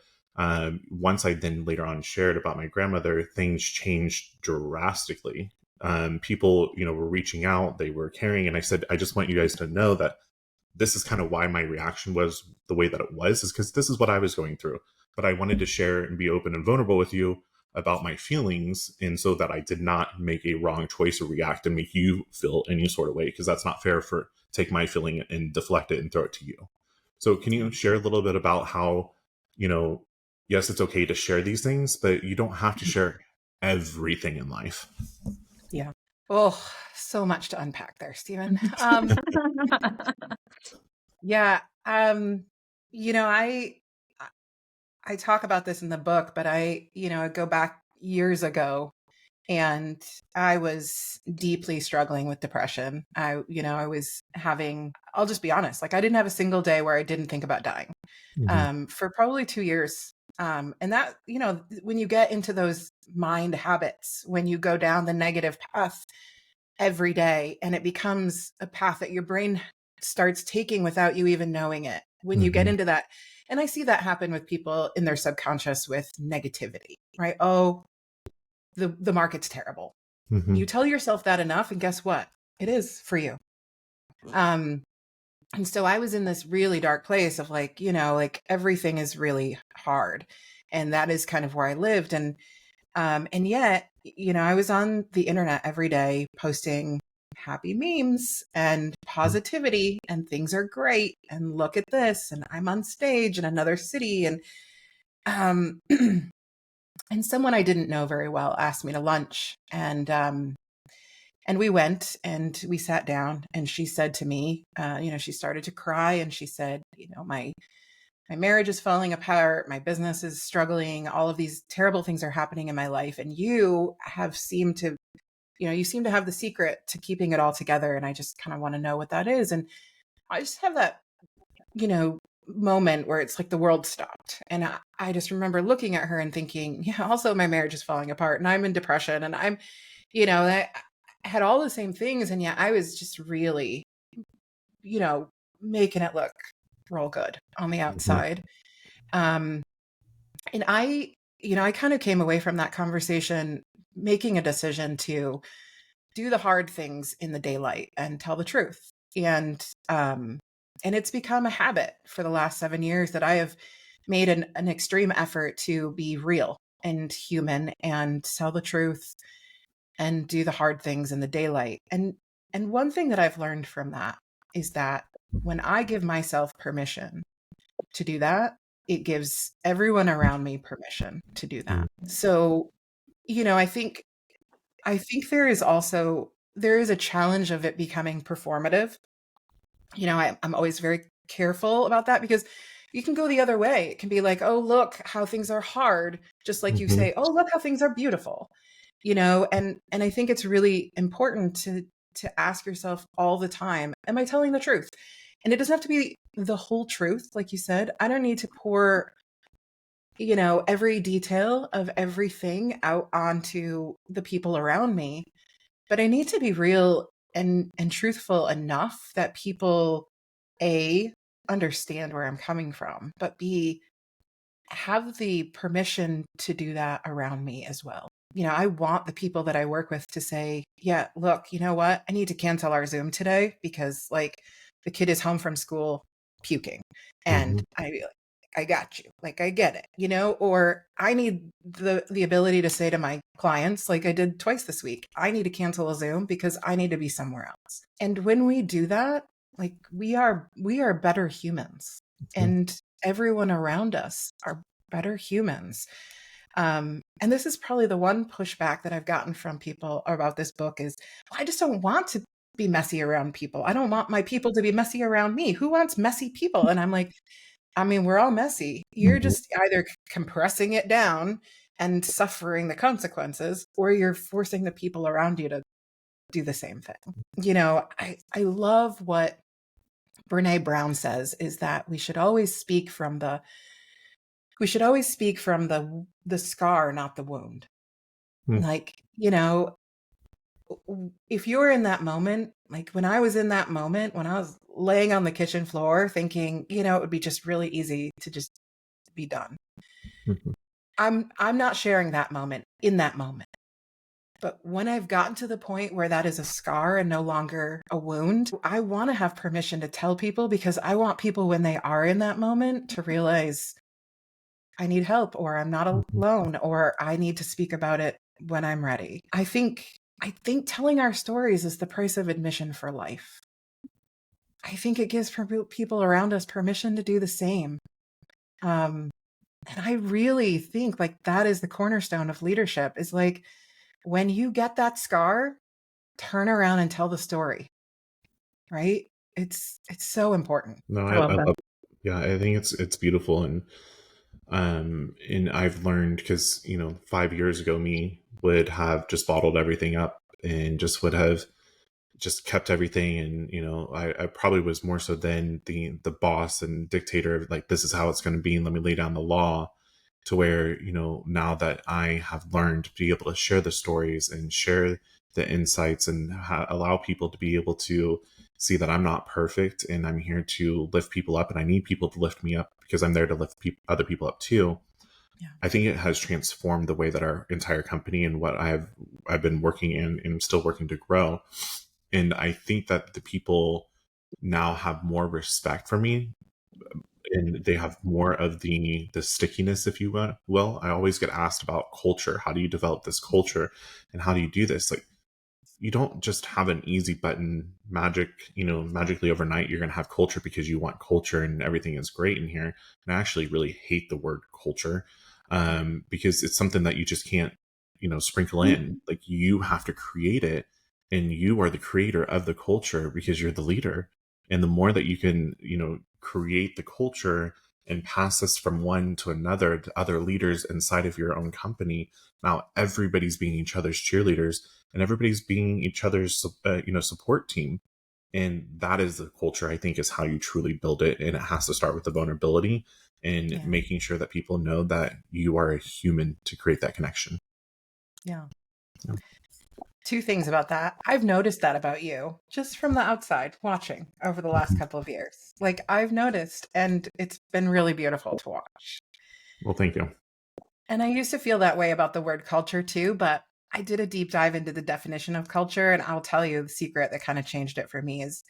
once I then later on shared about my grandmother, things changed drastically. People, were reaching out, they were caring. And I said, I just want you guys to know that this is kind of why my reaction was the way that it was, is because this is what I was going through. But I wanted to share and be open and vulnerable with you about my feelings, and so that I did not make a wrong choice or react and make you feel any sort of way, because that's not fair for take my feeling and deflect it and throw it to you. So can you share a little bit about how, yes, it's okay to share these things, but you don't have to share everything in life. Yeah. Oh, so much to unpack there, Stephen. Yeah. I talk about this in the book, but I go back years ago, and I was deeply struggling with depression. I was having, I'll just be honest, I didn't have a single day where I didn't think about dying, for probably 2 years. And that, when you get into those mind habits, when you go down the negative path every day, and it becomes a path that your brain starts taking without you even knowing it, when you get into that. And I see that happen with people in their subconscious with negativity, right? Oh, the market's terrible. You tell yourself that enough, and guess what? It is for you. And so I was in this really dark place of everything is really hard. And that is kind of where I lived. And yet, I was on the internet every day posting happy memes and positivity, and things are great, and look at this, and I'm on stage in another city. And and someone I didn't know very well asked me to lunch, and we went and we sat down, and she said to me, she started to cry, and she said, my marriage is falling apart, my business is struggling, all of these terrible things are happening in my life, and you seem to have the secret to keeping it all together, and I just kind of want to know what that is. And I just have that, moment where it's like the world stopped. And I just remember looking at her and thinking, yeah, also my marriage is falling apart, and I'm in depression, and I'm, I had all the same things. And yet I was just really, making it look real good on the outside. And I kind of came away from that conversation making a decision to do the hard things in the daylight and tell the truth. And it's become a habit for the last 7 years that I have made an extreme effort to be real and human and tell the truth and do the hard things in the daylight. And one thing that I've learned from that is that when I give myself permission to do that, it gives everyone around me permission to do that. So, I think there is a challenge of it becoming performative. I'm always very careful about that because you can go the other way. It can be like, oh, look how things are hard, just like you say, oh, look how things are beautiful. And I think it's really important to ask yourself all the time, am I telling the truth? And it doesn't have to be the whole truth, like you said. I don't need to pour, every detail of everything out onto the people around me, but I need to be real and truthful enough that people, A, understand where I'm coming from, but B, have the permission to do that around me as well. I want the people that I work with to say, yeah, look, you know what? I need to cancel our Zoom today because like the kid is home from school puking. And I got you. Like I get it, or I need the ability to say to my clients, like I did twice this week, I need to cancel a Zoom because I need to be somewhere else. And when we do that, like we are better humans. And everyone around us are better humans. And this is probably the one pushback that I've gotten from people about this book is, well, I just don't want to be messy around people. I don't want my people to be messy around me. Who wants messy people? And I'm like, I mean, we're all messy. You're just either compressing it down and suffering the consequences, or you're forcing the people around you to do the same thing. I love what Brene Brown says is that we should always speak from the scar, not the wound. Like, if you're in that moment, like when I was in that moment, when I was laying on the kitchen floor thinking, it would be just really easy to just be done. I'm not sharing that moment in that moment. But when I've gotten to the point where that is a scar and no longer a wound, I want to have permission to tell people because I want people when they are in that moment to realize I need help or I'm not alone or I need to speak about it when I'm ready. I think telling our stories is the price of admission for life. I think it gives people around us permission to do the same. And I really think like that is the cornerstone of leadership is like, when you get that scar, turn around and tell the story, right? It's so important. No, I love that. Yeah, I think it's beautiful. And I've learned because, 5 years ago, me would have just bottled everything up and just would have just kept everything. And, I probably was more so than the boss and dictator of like, this is how it's going to be. And let me lay down the law to where, now that I have learned to be able to share the stories and share the insights and allow people to be able to see that I'm not perfect and I'm here to lift people up and I need people to lift me up because I'm there to lift other people up too. Yeah. I think it has transformed the way that our entire company and what I've been working in and still working to grow. And I think that the people now have more respect for me and they have more of the stickiness, if you will. I always get asked about culture. How do you develop this culture and how do you do this? Like, you don't just have an easy button magically overnight you're going to have culture because you want culture and everything is great in here. And I actually really hate the word culture because it's something that you just can't sprinkle in. Like, you have to create it and you are the creator of the culture because you're the leader. And the more that you can create the culture and pass this from one to another to other leaders inside of your own company, now everybody's being each other's cheerleaders and everybody's being each other's support team. And that is the culture, I think, is how you truly build it. And it has to start with the vulnerability and making sure that people know that you are a human to create that connection. Yeah. Two things about that. I've noticed that about you just from the outside watching over the last couple of years. Like, I've noticed, and it's been really beautiful to watch. Well, thank you. And I used to feel that way about the word culture too, but I did a deep dive into the definition of culture. And I'll tell you the secret that kind of changed it for me is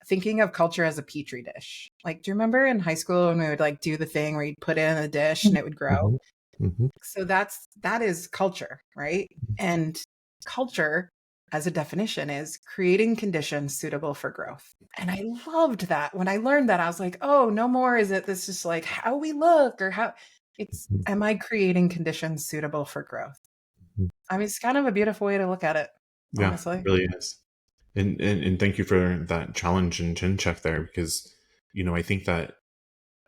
thinking of culture as a petri dish. Like, do you remember in high school when we would like do the thing where you'd put it in a dish and it would grow? Mm-hmm. So that is culture, right? And culture, as a definition, is creating conditions suitable for growth. And I loved that. When I learned that, I was like, oh, no more is it this just like how we look or how it's, am I creating conditions suitable for growth? I mean, it's kind of a beautiful way to look at it, honestly. Yeah, it really is. And thank you for that challenge and chin check there, because, I think that,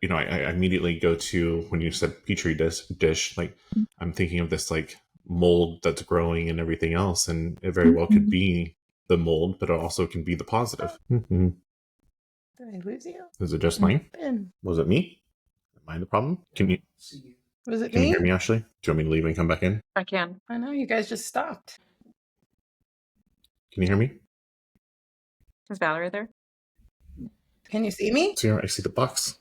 I immediately go to, when you said petri dish, like I'm thinking of this like mold that's growing and everything else. And it very well could be the mold, but it also can be the positive. Mm-hmm. Did I lose you? Is it just mine? Ben. Was it me? Am I the problem? Was it Can me? you hear me, Ashley? Do you want me to leave and come back in? I can. I know you guys just stopped. Can you hear me? Is Valerie there? Can you see me? So I see the box.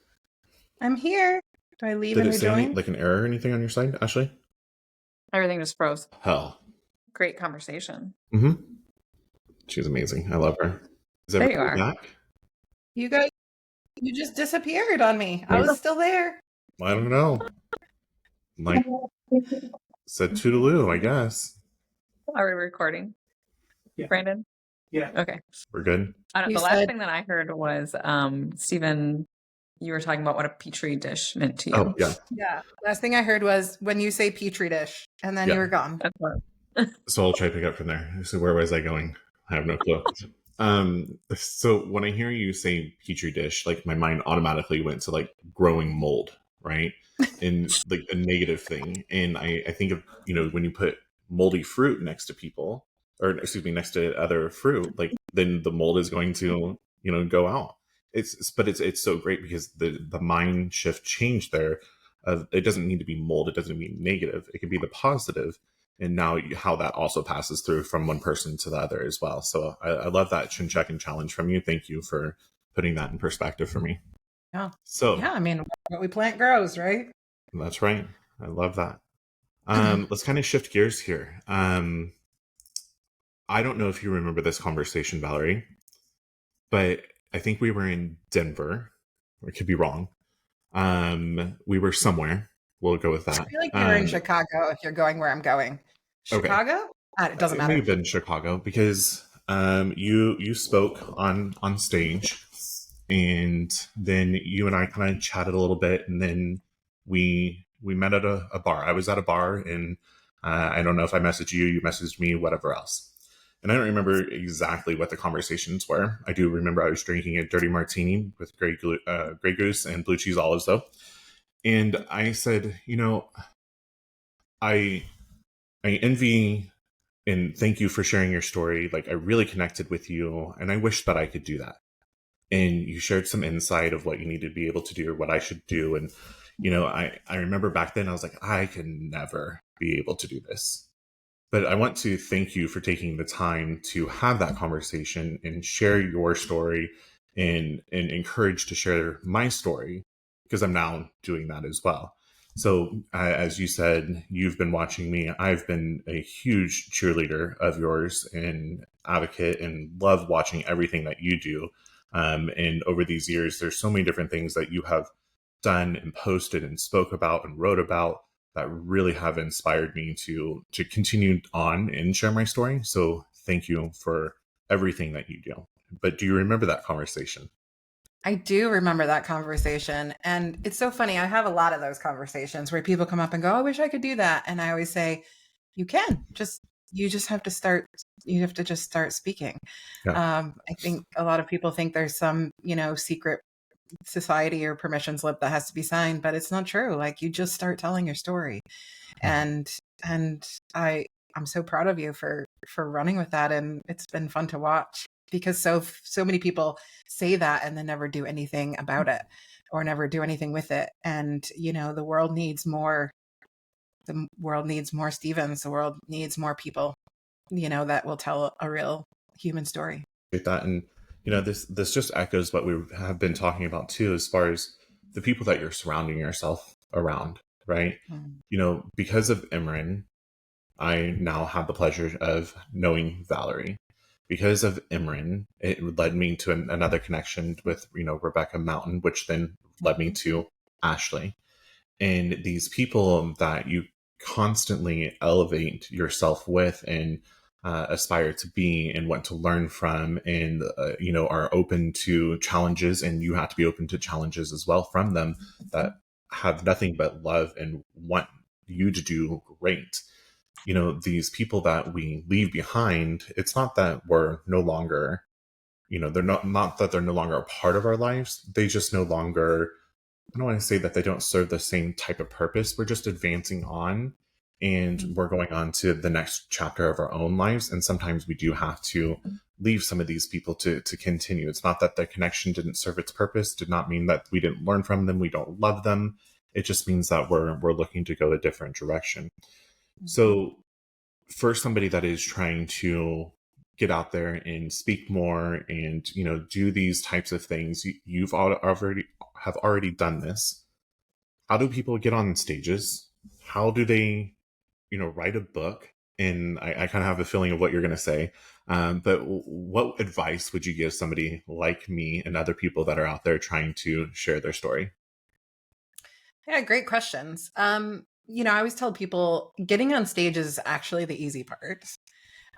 I'm here. Do I leave Did and it say rejoin? like an error or anything on your side, Ashley? Everything just froze. Hell. Great conversation. Mm-hmm. She's amazing. I love her. Is There you everybody are. back? You guys, you just disappeared on me. I was still there. I don't know. Like, said toodaloo, I guess. Are we recording? Yeah. Brandon? Yeah. Okay. We're good. You The last said- thing that I heard was, Stephen, you were talking about what a petri dish meant to you. Oh, yeah. Yeah. Last thing I heard was when you say petri dish, and then Yeah. you were gone. That's what. So I'll try to pick up from there. So where was I going? I have no clue. So when I hear you say petri dish, like my mind automatically went to like growing mold, right? And like a negative thing. And I think of, when you put moldy fruit next to people, or excuse me, next to other fruit, like then the mold is going to, go out. But it's so great because the mind shift change there. It doesn't need to be mold. It doesn't mean negative. It can be the positive. And now how that also passes through from one person to the other as well. So I love that chin check and challenge from you. Thank you for putting that in perspective for me. Yeah. So Yeah, I mean, what we plant grows, right? That's right. I love that. Let's kind of shift gears here. I don't know if you remember this conversation, Valerie, but I think we were in Denver. I could be wrong. We were somewhere. We'll go with that. I feel like you're in Chicago if you're going where I'm going. Chicago? It doesn't matter. It may have been Chicago because you spoke on stage, and then you and I kind of chatted a little bit, and then we met at a bar. I was at a bar, and I don't know if I messaged you, you messaged me, whatever else. And I don't remember exactly what the conversations were. I do remember I was drinking a dirty martini with Grey Goose and blue cheese olives, though. And I said, I envy and thank you for sharing your story. Like, I really connected with you, and I wish that I could do that. And you shared some insight of what you need to be able to do or what I should do. And, I remember back then I was like, I can never be able to do this. But I want to thank you for taking the time to have that conversation and share your story and encourage to share my story, because I'm now doing that as well. So as you said, you've been watching me. I've been a huge cheerleader of yours and advocate, and love watching everything that you do. And over these years, there's so many different things that you have done and posted and spoke about and wrote about that really have inspired me to continue on and share my story. So thank you for everything that you do. But do you remember that conversation? I do remember that conversation. And it's so funny. I have a lot of those conversations where people come up and go, I wish I could do that. And I always say, you can. You just have to start. You have to just start speaking. Yeah. I think a lot of people think there's some, secret society or permission slip that has to be signed, but it's not true. Like, you just start telling your story. And I'm so proud of you for running with that. And it's been fun to watch, because so many people say that and then never do anything about it or never do anything with it. And, the world needs more. The world needs more Stevens. The world needs more people, that will tell a real human story. That. And, this just echoes what we have been talking about too, as far as the people that you're surrounding yourself around, right? Mm. Because of Imran, I now have the pleasure of knowing Valerie. because of Imran, it led me to another connection with, Rebecca Mountain, which then led me to Ashley. And these people that you constantly elevate yourself with and aspire to be and want to learn from, and are open to challenges, and you have to be open to challenges as well from them, that have nothing but love and want you to do great. These people that we leave behind, it's not that we're no longer, they're not that they're no longer a part of our lives. They just no longer, I don't want to say that they don't serve the same type of purpose. We're just advancing on, and we're going on to the next chapter of our own lives. And sometimes we do have to leave some of these people to continue. It's not that the connection didn't serve its purpose, did not mean that we didn't learn from them, we don't love them. It just means that we're looking to go a different direction. So for somebody that is trying to get out there and speak more and, do these types of things, you've already done this. How do people get on stages? How do they, write a book? And I kind of have a feeling of what you're going to say. But what advice would you give somebody like me and other people that are out there trying to share their story? Yeah, great questions. I always tell people getting on stage is actually the easy part.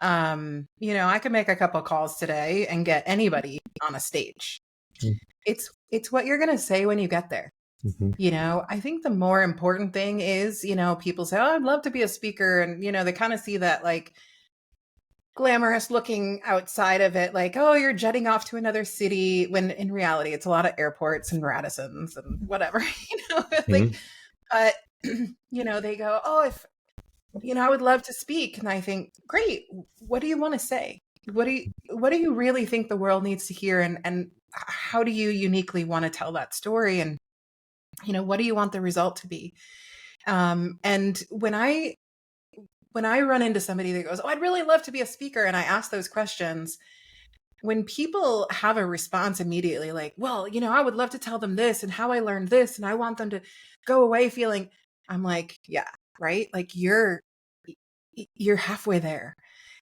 I could make a couple calls today and get anybody on a stage. Mm. It's what you're going to say when you get there. Mm-hmm. I think the more important thing is, people say, oh, I'd love to be a speaker. And, they kind of see that like glamorous looking outside of it, like, oh, you're jetting off to another city, when in reality, it's a lot of airports and Radissons and whatever, like, but, they go, oh, if, I would love to speak. And I think, great. What do you want to say? What do you really think the world needs to hear? And how do you uniquely want to tell that story? And, what do you want the result to be? And when I run into somebody that goes, oh, I'd really love to be a speaker, and I ask those questions, when people have a response immediately, like, well, I would love to tell them this and how I learned this, and I want them to go away feeling, I'm like, yeah, right. Like you're halfway there.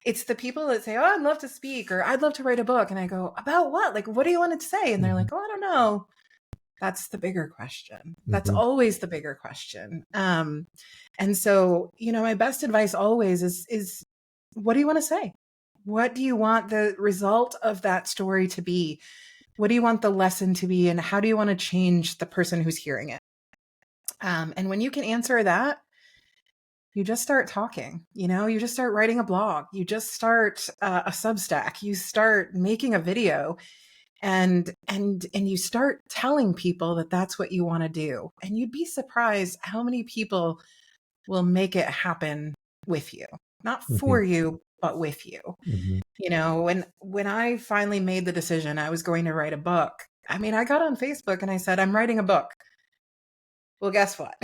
It's the people that say, oh, I'd love to speak, or I'd love to write a book. And I go, about what? Like, what do you want to say? And they're like, oh, I don't know. That's the bigger question. That's always the bigger question. And so, my best advice always is what do you want to say? What do you want the result of that story to be? What do you want the lesson to be? And how do you want to change the person who's hearing it? And when you can answer that, you just start talking, you just start writing a blog, you just start a Substack, you start making a video, and you start telling people that that's what you want to do. And you'd be surprised how many people will make it happen with you, not for you, but with you. When I finally made the decision I was going to write a book, I got on Facebook and I said, I'm writing a book. Well, guess what?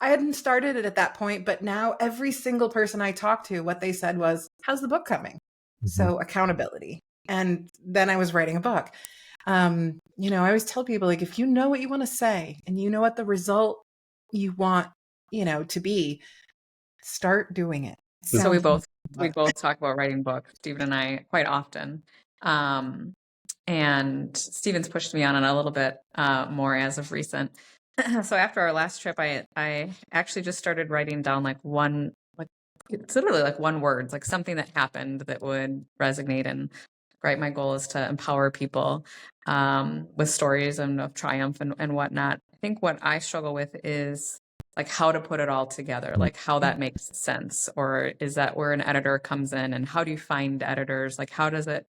I hadn't started it at that point, but now every single person I talked to, what they said was, how's the book coming? So accountability. And then I was writing a book. I always tell people, like, if you know what you want to say and you know what the result you want, to be, start doing it. So we both talk about writing books, Stephen and I, quite often. And Stephen's pushed me on it a little bit more as of recent. So after our last trip, I actually just started writing down it's literally like one word, like something that happened that would resonate. And right, my goal is to empower people with stories of triumph and whatnot. I think what I struggle with is like how to put it all together, like how that makes sense, or is that where an editor comes in, and how do you find editors? Like how does it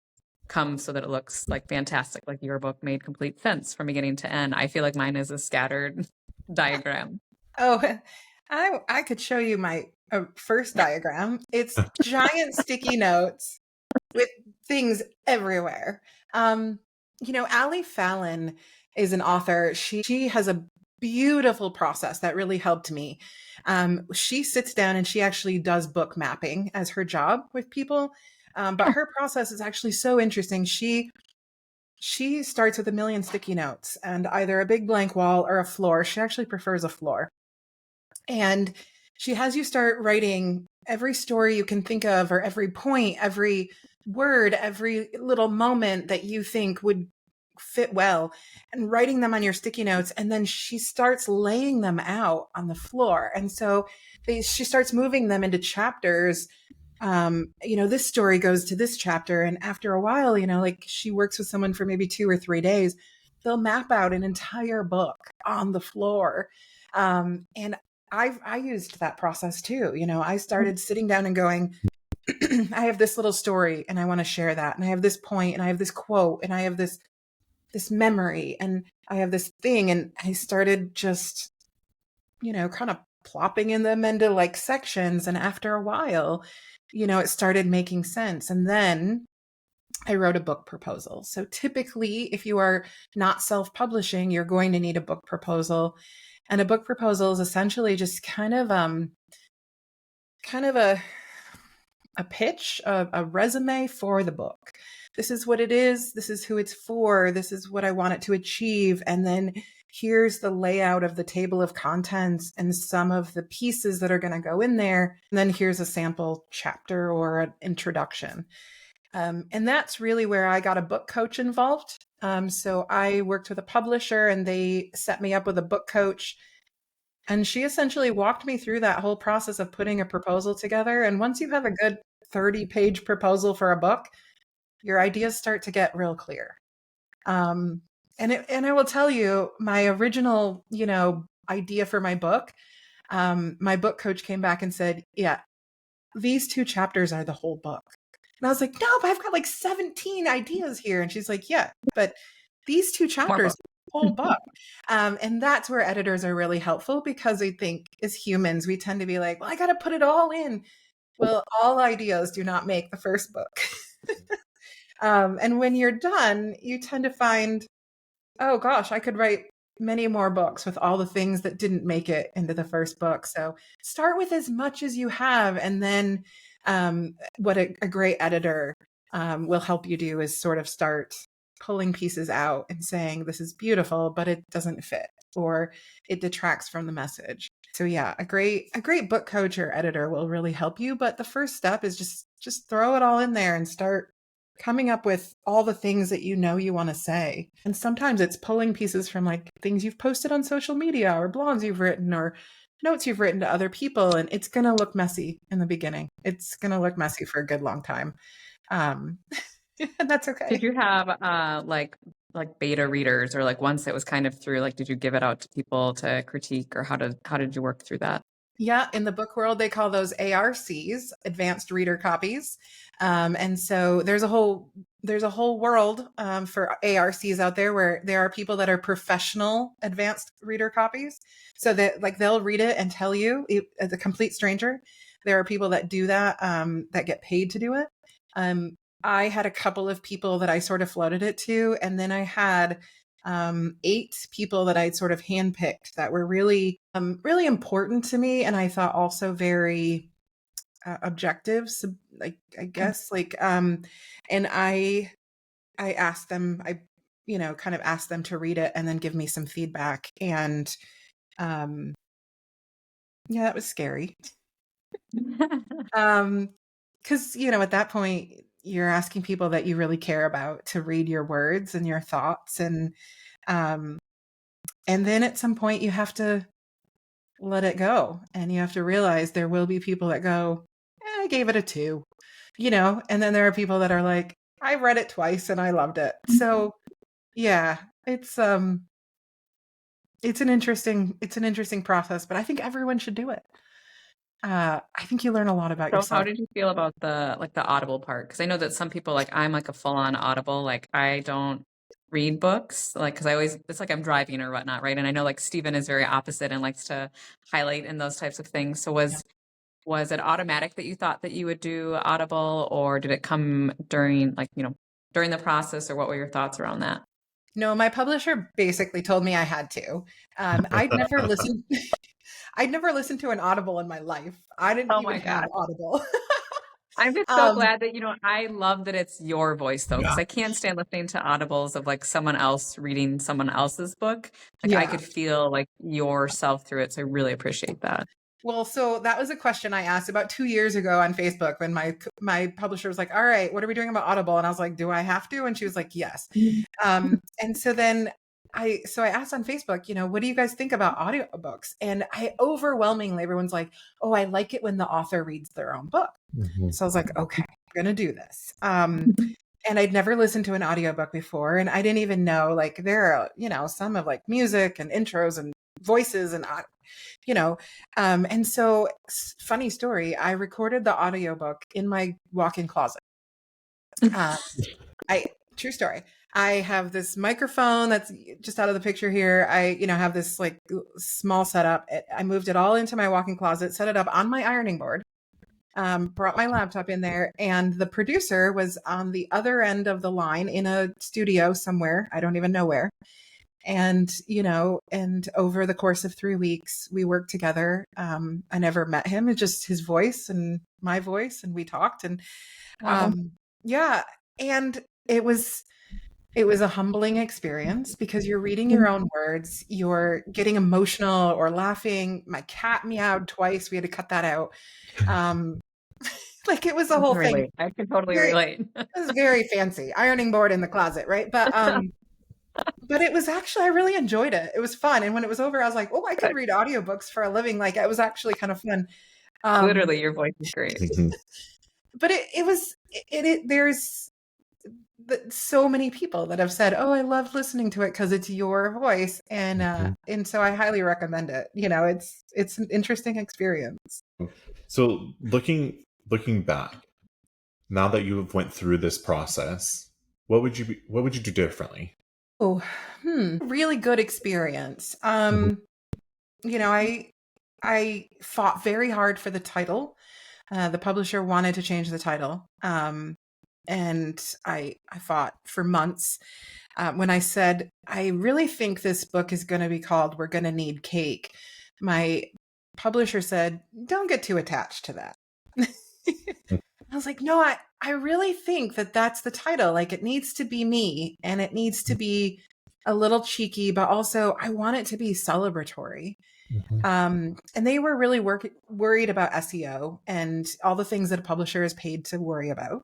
come so that it looks like fantastic, like your book made complete sense from beginning to end? I feel like mine is a scattered diagram. Oh, I could show you my first diagram. It's giant sticky notes with things everywhere. Ali Fallon is an author. She has a beautiful process that really helped me. She sits down and she actually does book mapping as her job with people. But her process is actually so interesting. She starts with 1 million sticky notes and either a big blank wall or a floor. She actually prefers a floor. And she has you start writing every story you can think of, or every point, every word, every little moment that you think would fit well, and writing them on your sticky notes. And then she starts laying them out on the floor. And so she starts moving them into chapters. This story goes to this chapter. And after a while, like she works with someone for maybe 2 or 3 days, they'll map out an entire book on the floor. And I used that process too. I started sitting down and going, I have this little story and I want to share that. And I have this point and I have this quote and I have this memory and I have this thing. And I started just, kind of plopping in them into like sections. And after a while, it started making sense. And then I wrote a book proposal. So typically, if you are not self-publishing, you're going to need a book proposal. And a book proposal is essentially just kind of a pitch, a resume for the book. This is what it is. This is who it's for. This is what I want it to achieve. And then here's the layout of the table of contents and some of the pieces that are going to go in there. And then here's a sample chapter or an introduction. And that's really where I got a book coach involved. So I worked with a publisher and they set me up with a book coach. And she essentially walked me through that whole process of putting a proposal together. And once you have a good 30-page proposal for a book, your ideas start to get real clear. And I will tell you, my original, idea for my book coach came back and said, yeah, these 2 chapters are the whole book. And I was like, no, but I've got like 17 ideas here. And she's like, yeah, but these 2 chapters, whole book. And that's where editors are really helpful, because we think as humans, we tend to be like, well, I got to put it all in. Well, all ideas do not make the first book. And when you're done, you tend to find, oh gosh, I could write many more books with all the things that didn't make it into the first book. So start with as much as you have. And then what a great editor will help you do is sort of start pulling pieces out and saying, this is beautiful, but it doesn't fit, or it detracts from the message. So yeah, a great book coach or editor will really help you. But the first step is just throw it all in there and start coming up with all the things that you want to say. And sometimes it's pulling pieces from like things you've posted on social media or blogs you've written or notes you've written to other people. And it's going to look messy in the beginning. It's going to look messy for a good long time. And that's okay. Did you have like beta readers, or like once it was kind of through, like, did you give it out to people to critique, or how did you work through that? Yeah, in the book world, they call those ARCs, advanced reader copies. And so there's a whole world for ARCs out there, where there are people that are professional advanced reader copies. So that like they'll read it and tell you as a complete stranger. There are people that do that, that get paid to do it. I had a couple of people that I sort of floated it to, and then I had 8 people that I'd sort of handpicked that were really, really important to me. And I thought also very objective, like, I guess, like, and I asked them, kind of asked them to read it and then give me some feedback. And yeah, that was scary. Because, at that point, you're asking people that you really care about to read your words and your thoughts. And then at some point you have to let it go, and you have to realize there will be people that go, I gave it a 2, and then there are people that are like, I read it twice and I loved it. So yeah, it's an interesting process, but I think everyone should do it. I think you learn a lot about yourself. How did you feel about the Audible part? Because I know that some people, like, I'm like a full-on Audible, like I don't read books, like, because it's like I'm driving or whatnot, right? And I know like Stephen is very opposite and likes to highlight in those types of things. So was it automatic that you thought that you would do Audible, or did it come during the process, or what were your thoughts around that? No, my publisher basically told me I had to. I'd never listened. I'd never listened to an Audible in my life. I didn't even have Audible. I'm just so glad that, I love that it's your voice, though, because I can't stand listening to audibles of like someone else reading someone else's book. Like I could feel like yourself through it. So I really appreciate that. Well, so that was a question I asked about 2 years ago on Facebook when my publisher was like, "All right, what are we doing about Audible?" And I was like, "Do I have to?" And she was like, "Yes." And so then I asked on Facebook, what do you guys think about audiobooks? And I overwhelmingly, everyone's like, "Oh, I like it when the author reads their own book." Mhm. So I was like, "Okay, I'm going to do this." And I'd never listened to an audiobook before, and I didn't even know, like, there are, some of like music and intros and voices and and so funny story, I recorded the audiobook in my walk-in closet. Uh, I True story. I have this microphone that's just out of the picture here. I, have this like small setup. I moved it all into my walk-in closet, set it up on my ironing board, brought my laptop in there, and the producer was on the other end of the line in a studio somewhere. I don't even know where. And, and over the course of 3 weeks, we worked together. I never met him. It's just his voice and my voice. And we talked and, Wow. yeah. And it was a humbling experience because you're reading your own words, you're getting emotional or laughing. My cat meowed twice. We had to cut that out. Like it was a whole thing. I can totally Very, relate. it was very fancy ironing board in the closet. Right. But it was actually, I really enjoyed it. It was fun. And when it was over, I was like, oh, I could read audiobooks for a living. Like it was actually kind of fun. Literally, your voice is great. But there's so many people that have said, oh, I love listening to it because it's your voice. And so I highly recommend it. It's an interesting experience. So looking back, now that you have went through this process, what would you do differently? Oh, really good experience. I fought very hard for the title. The publisher wanted to change the title. And I fought for months. When I said, I really think this book is going to be called We're Gonna Need Cake, my publisher said, don't get too attached to that. I was like, no, I really think that that's the title. Like it needs to be me and it needs to be a little cheeky, but also I want it to be celebratory. And they were really worried about SEO and all the things that a publisher is paid to worry about.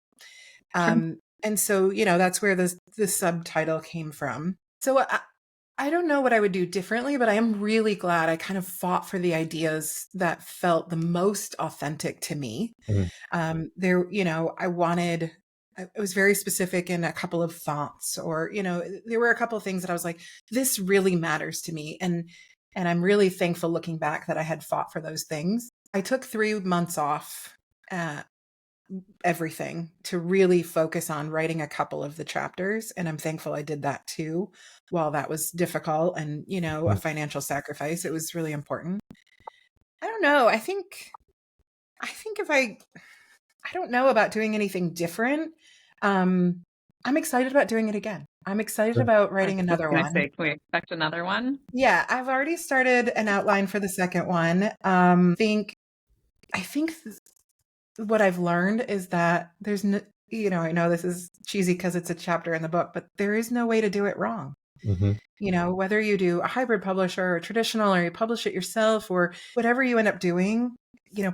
And so, that's where the subtitle came from. So I don't know what I would do differently, but I am really glad I kind of fought for the ideas that felt the most authentic to me. I was very specific in a couple of fonts or, there were a couple of things that I was like, this really matters to me. And I'm really thankful looking back that I had fought for those things. I took 3 months off everything to really focus on writing a couple of the chapters. And I'm thankful I did that too. While that was difficult and, a financial sacrifice, it was really important. I don't know. I think if I don't know about doing anything different. I'm excited about doing it again. I'm excited about writing another one. Can we expect another one? Yeah, I've already started an outline for the second one. I think what I've learned is that there's no, I know this is cheesy because it's a chapter in the book, but there is no way to do it wrong. Whether you do a hybrid publisher or traditional, or you publish it yourself or whatever you end up doing,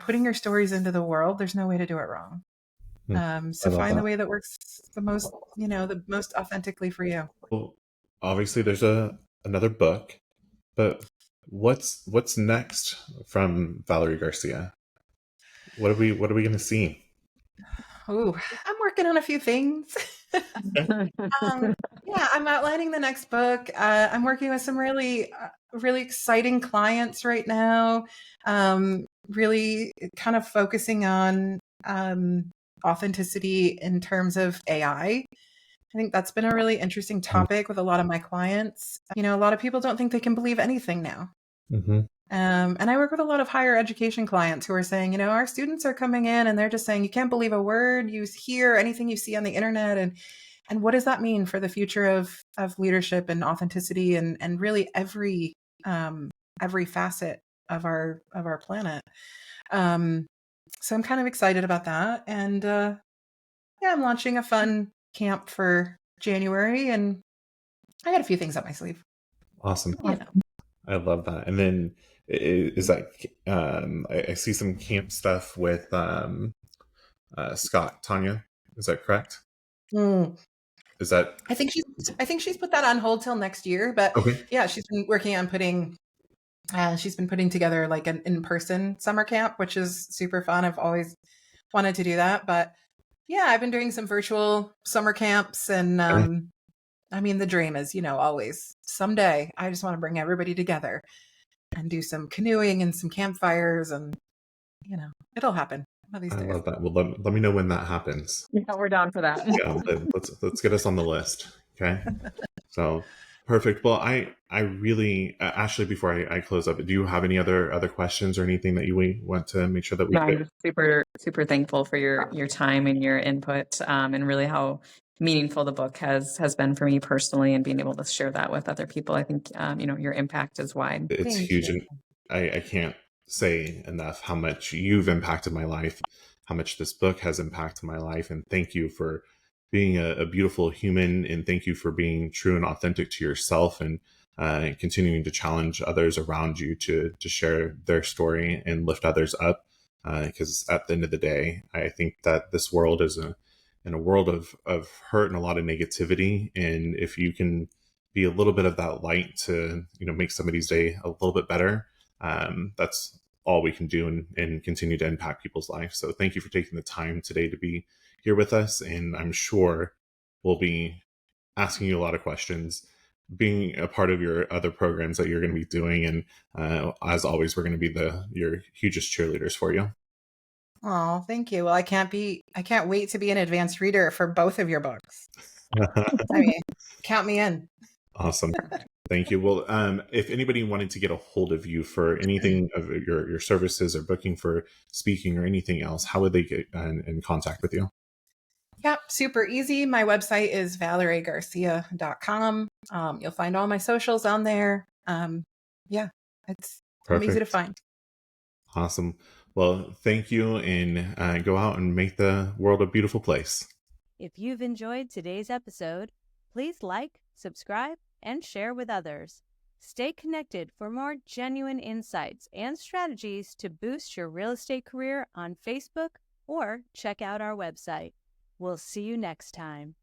putting your stories into the world, there's no way to do it wrong. So find the way that works the most authentically for you. Well, obviously there's another book, but what's next from Valerie Garcia? What are we going to see? Oh, I'm working on a few things. Yeah, I'm outlining the next book. I'm working with some really, really exciting clients right now. Really kind of focusing on authenticity in terms of AI. I think that's been a really interesting topic with a lot of my clients. A lot of people don't think they can believe anything now. And I work with a lot of higher education clients who are saying, our students are coming in and they're just saying, you can't believe a word you hear, anything you see on the internet. And what does that mean for the future of leadership and authenticity and really every facet of our planet? So I'm kind of excited about that. And I'm launching a fun camp for January, and I got a few things up my sleeve. Awesome. I love that. And then Is that I see some camp stuff with Scott, Tanya? Is that correct? Mm. Is that I think she's put that on hold till next year, but okay? yeah, she's been working on she's been putting together like an in-person summer camp, which is super fun. I've always wanted to do that, but yeah, I've been doing some virtual summer camps, and I mean, the dream is, always someday I just want to bring everybody together and do some canoeing and some campfires, and it'll happen one of these I days. love that. Well, let me know when that happens. Yeah, we're down for that. Yeah, let's get us on the list. Okay. So perfect. Well, I really Ashley, before I close up, do you have any other questions or anything that you want to make sure that we No, I'm get? just super, super thankful for your time and your input, and really how meaningful the book has been for me personally, and being able to share that with other people. I think your impact is wide. It's Thank huge, you. and I can't say enough how much you've impacted my life, how much this book has impacted my life, and thank you for being a beautiful human, and thank you for being true and authentic to yourself, and continuing to challenge others around you to share their story and lift others up. Because at the end of the day, I think that this world is in a world of hurt and a lot of negativity, and if you can be a little bit of that light to make somebody's day a little bit better, that's all we can do, and continue to impact people's lives. So thank you for taking the time today to be here with us, and I'm sure we'll be asking you a lot of questions, being a part of your other programs that you're going to be doing, and as always, we're going to be your hugest cheerleaders for you. Oh, thank you. Well, I can't wait to be an advanced reader for both of your books. I mean, count me in. Awesome. Thank you. Well, if anybody wanted to get a hold of you for anything of your services or booking for speaking or anything else, how would they get in contact with you? Yep, super easy. My website is valeriegarcia.com. You'll find all my socials on there. Yeah, I'm easy to Perfect. find. Awesome. Well, thank you, and go out and make the world a beautiful place. If you've enjoyed today's episode, please like, subscribe, and share with others. Stay connected for more genuine insights and strategies to boost your real estate career on Facebook, or check out our website. We'll see you next time.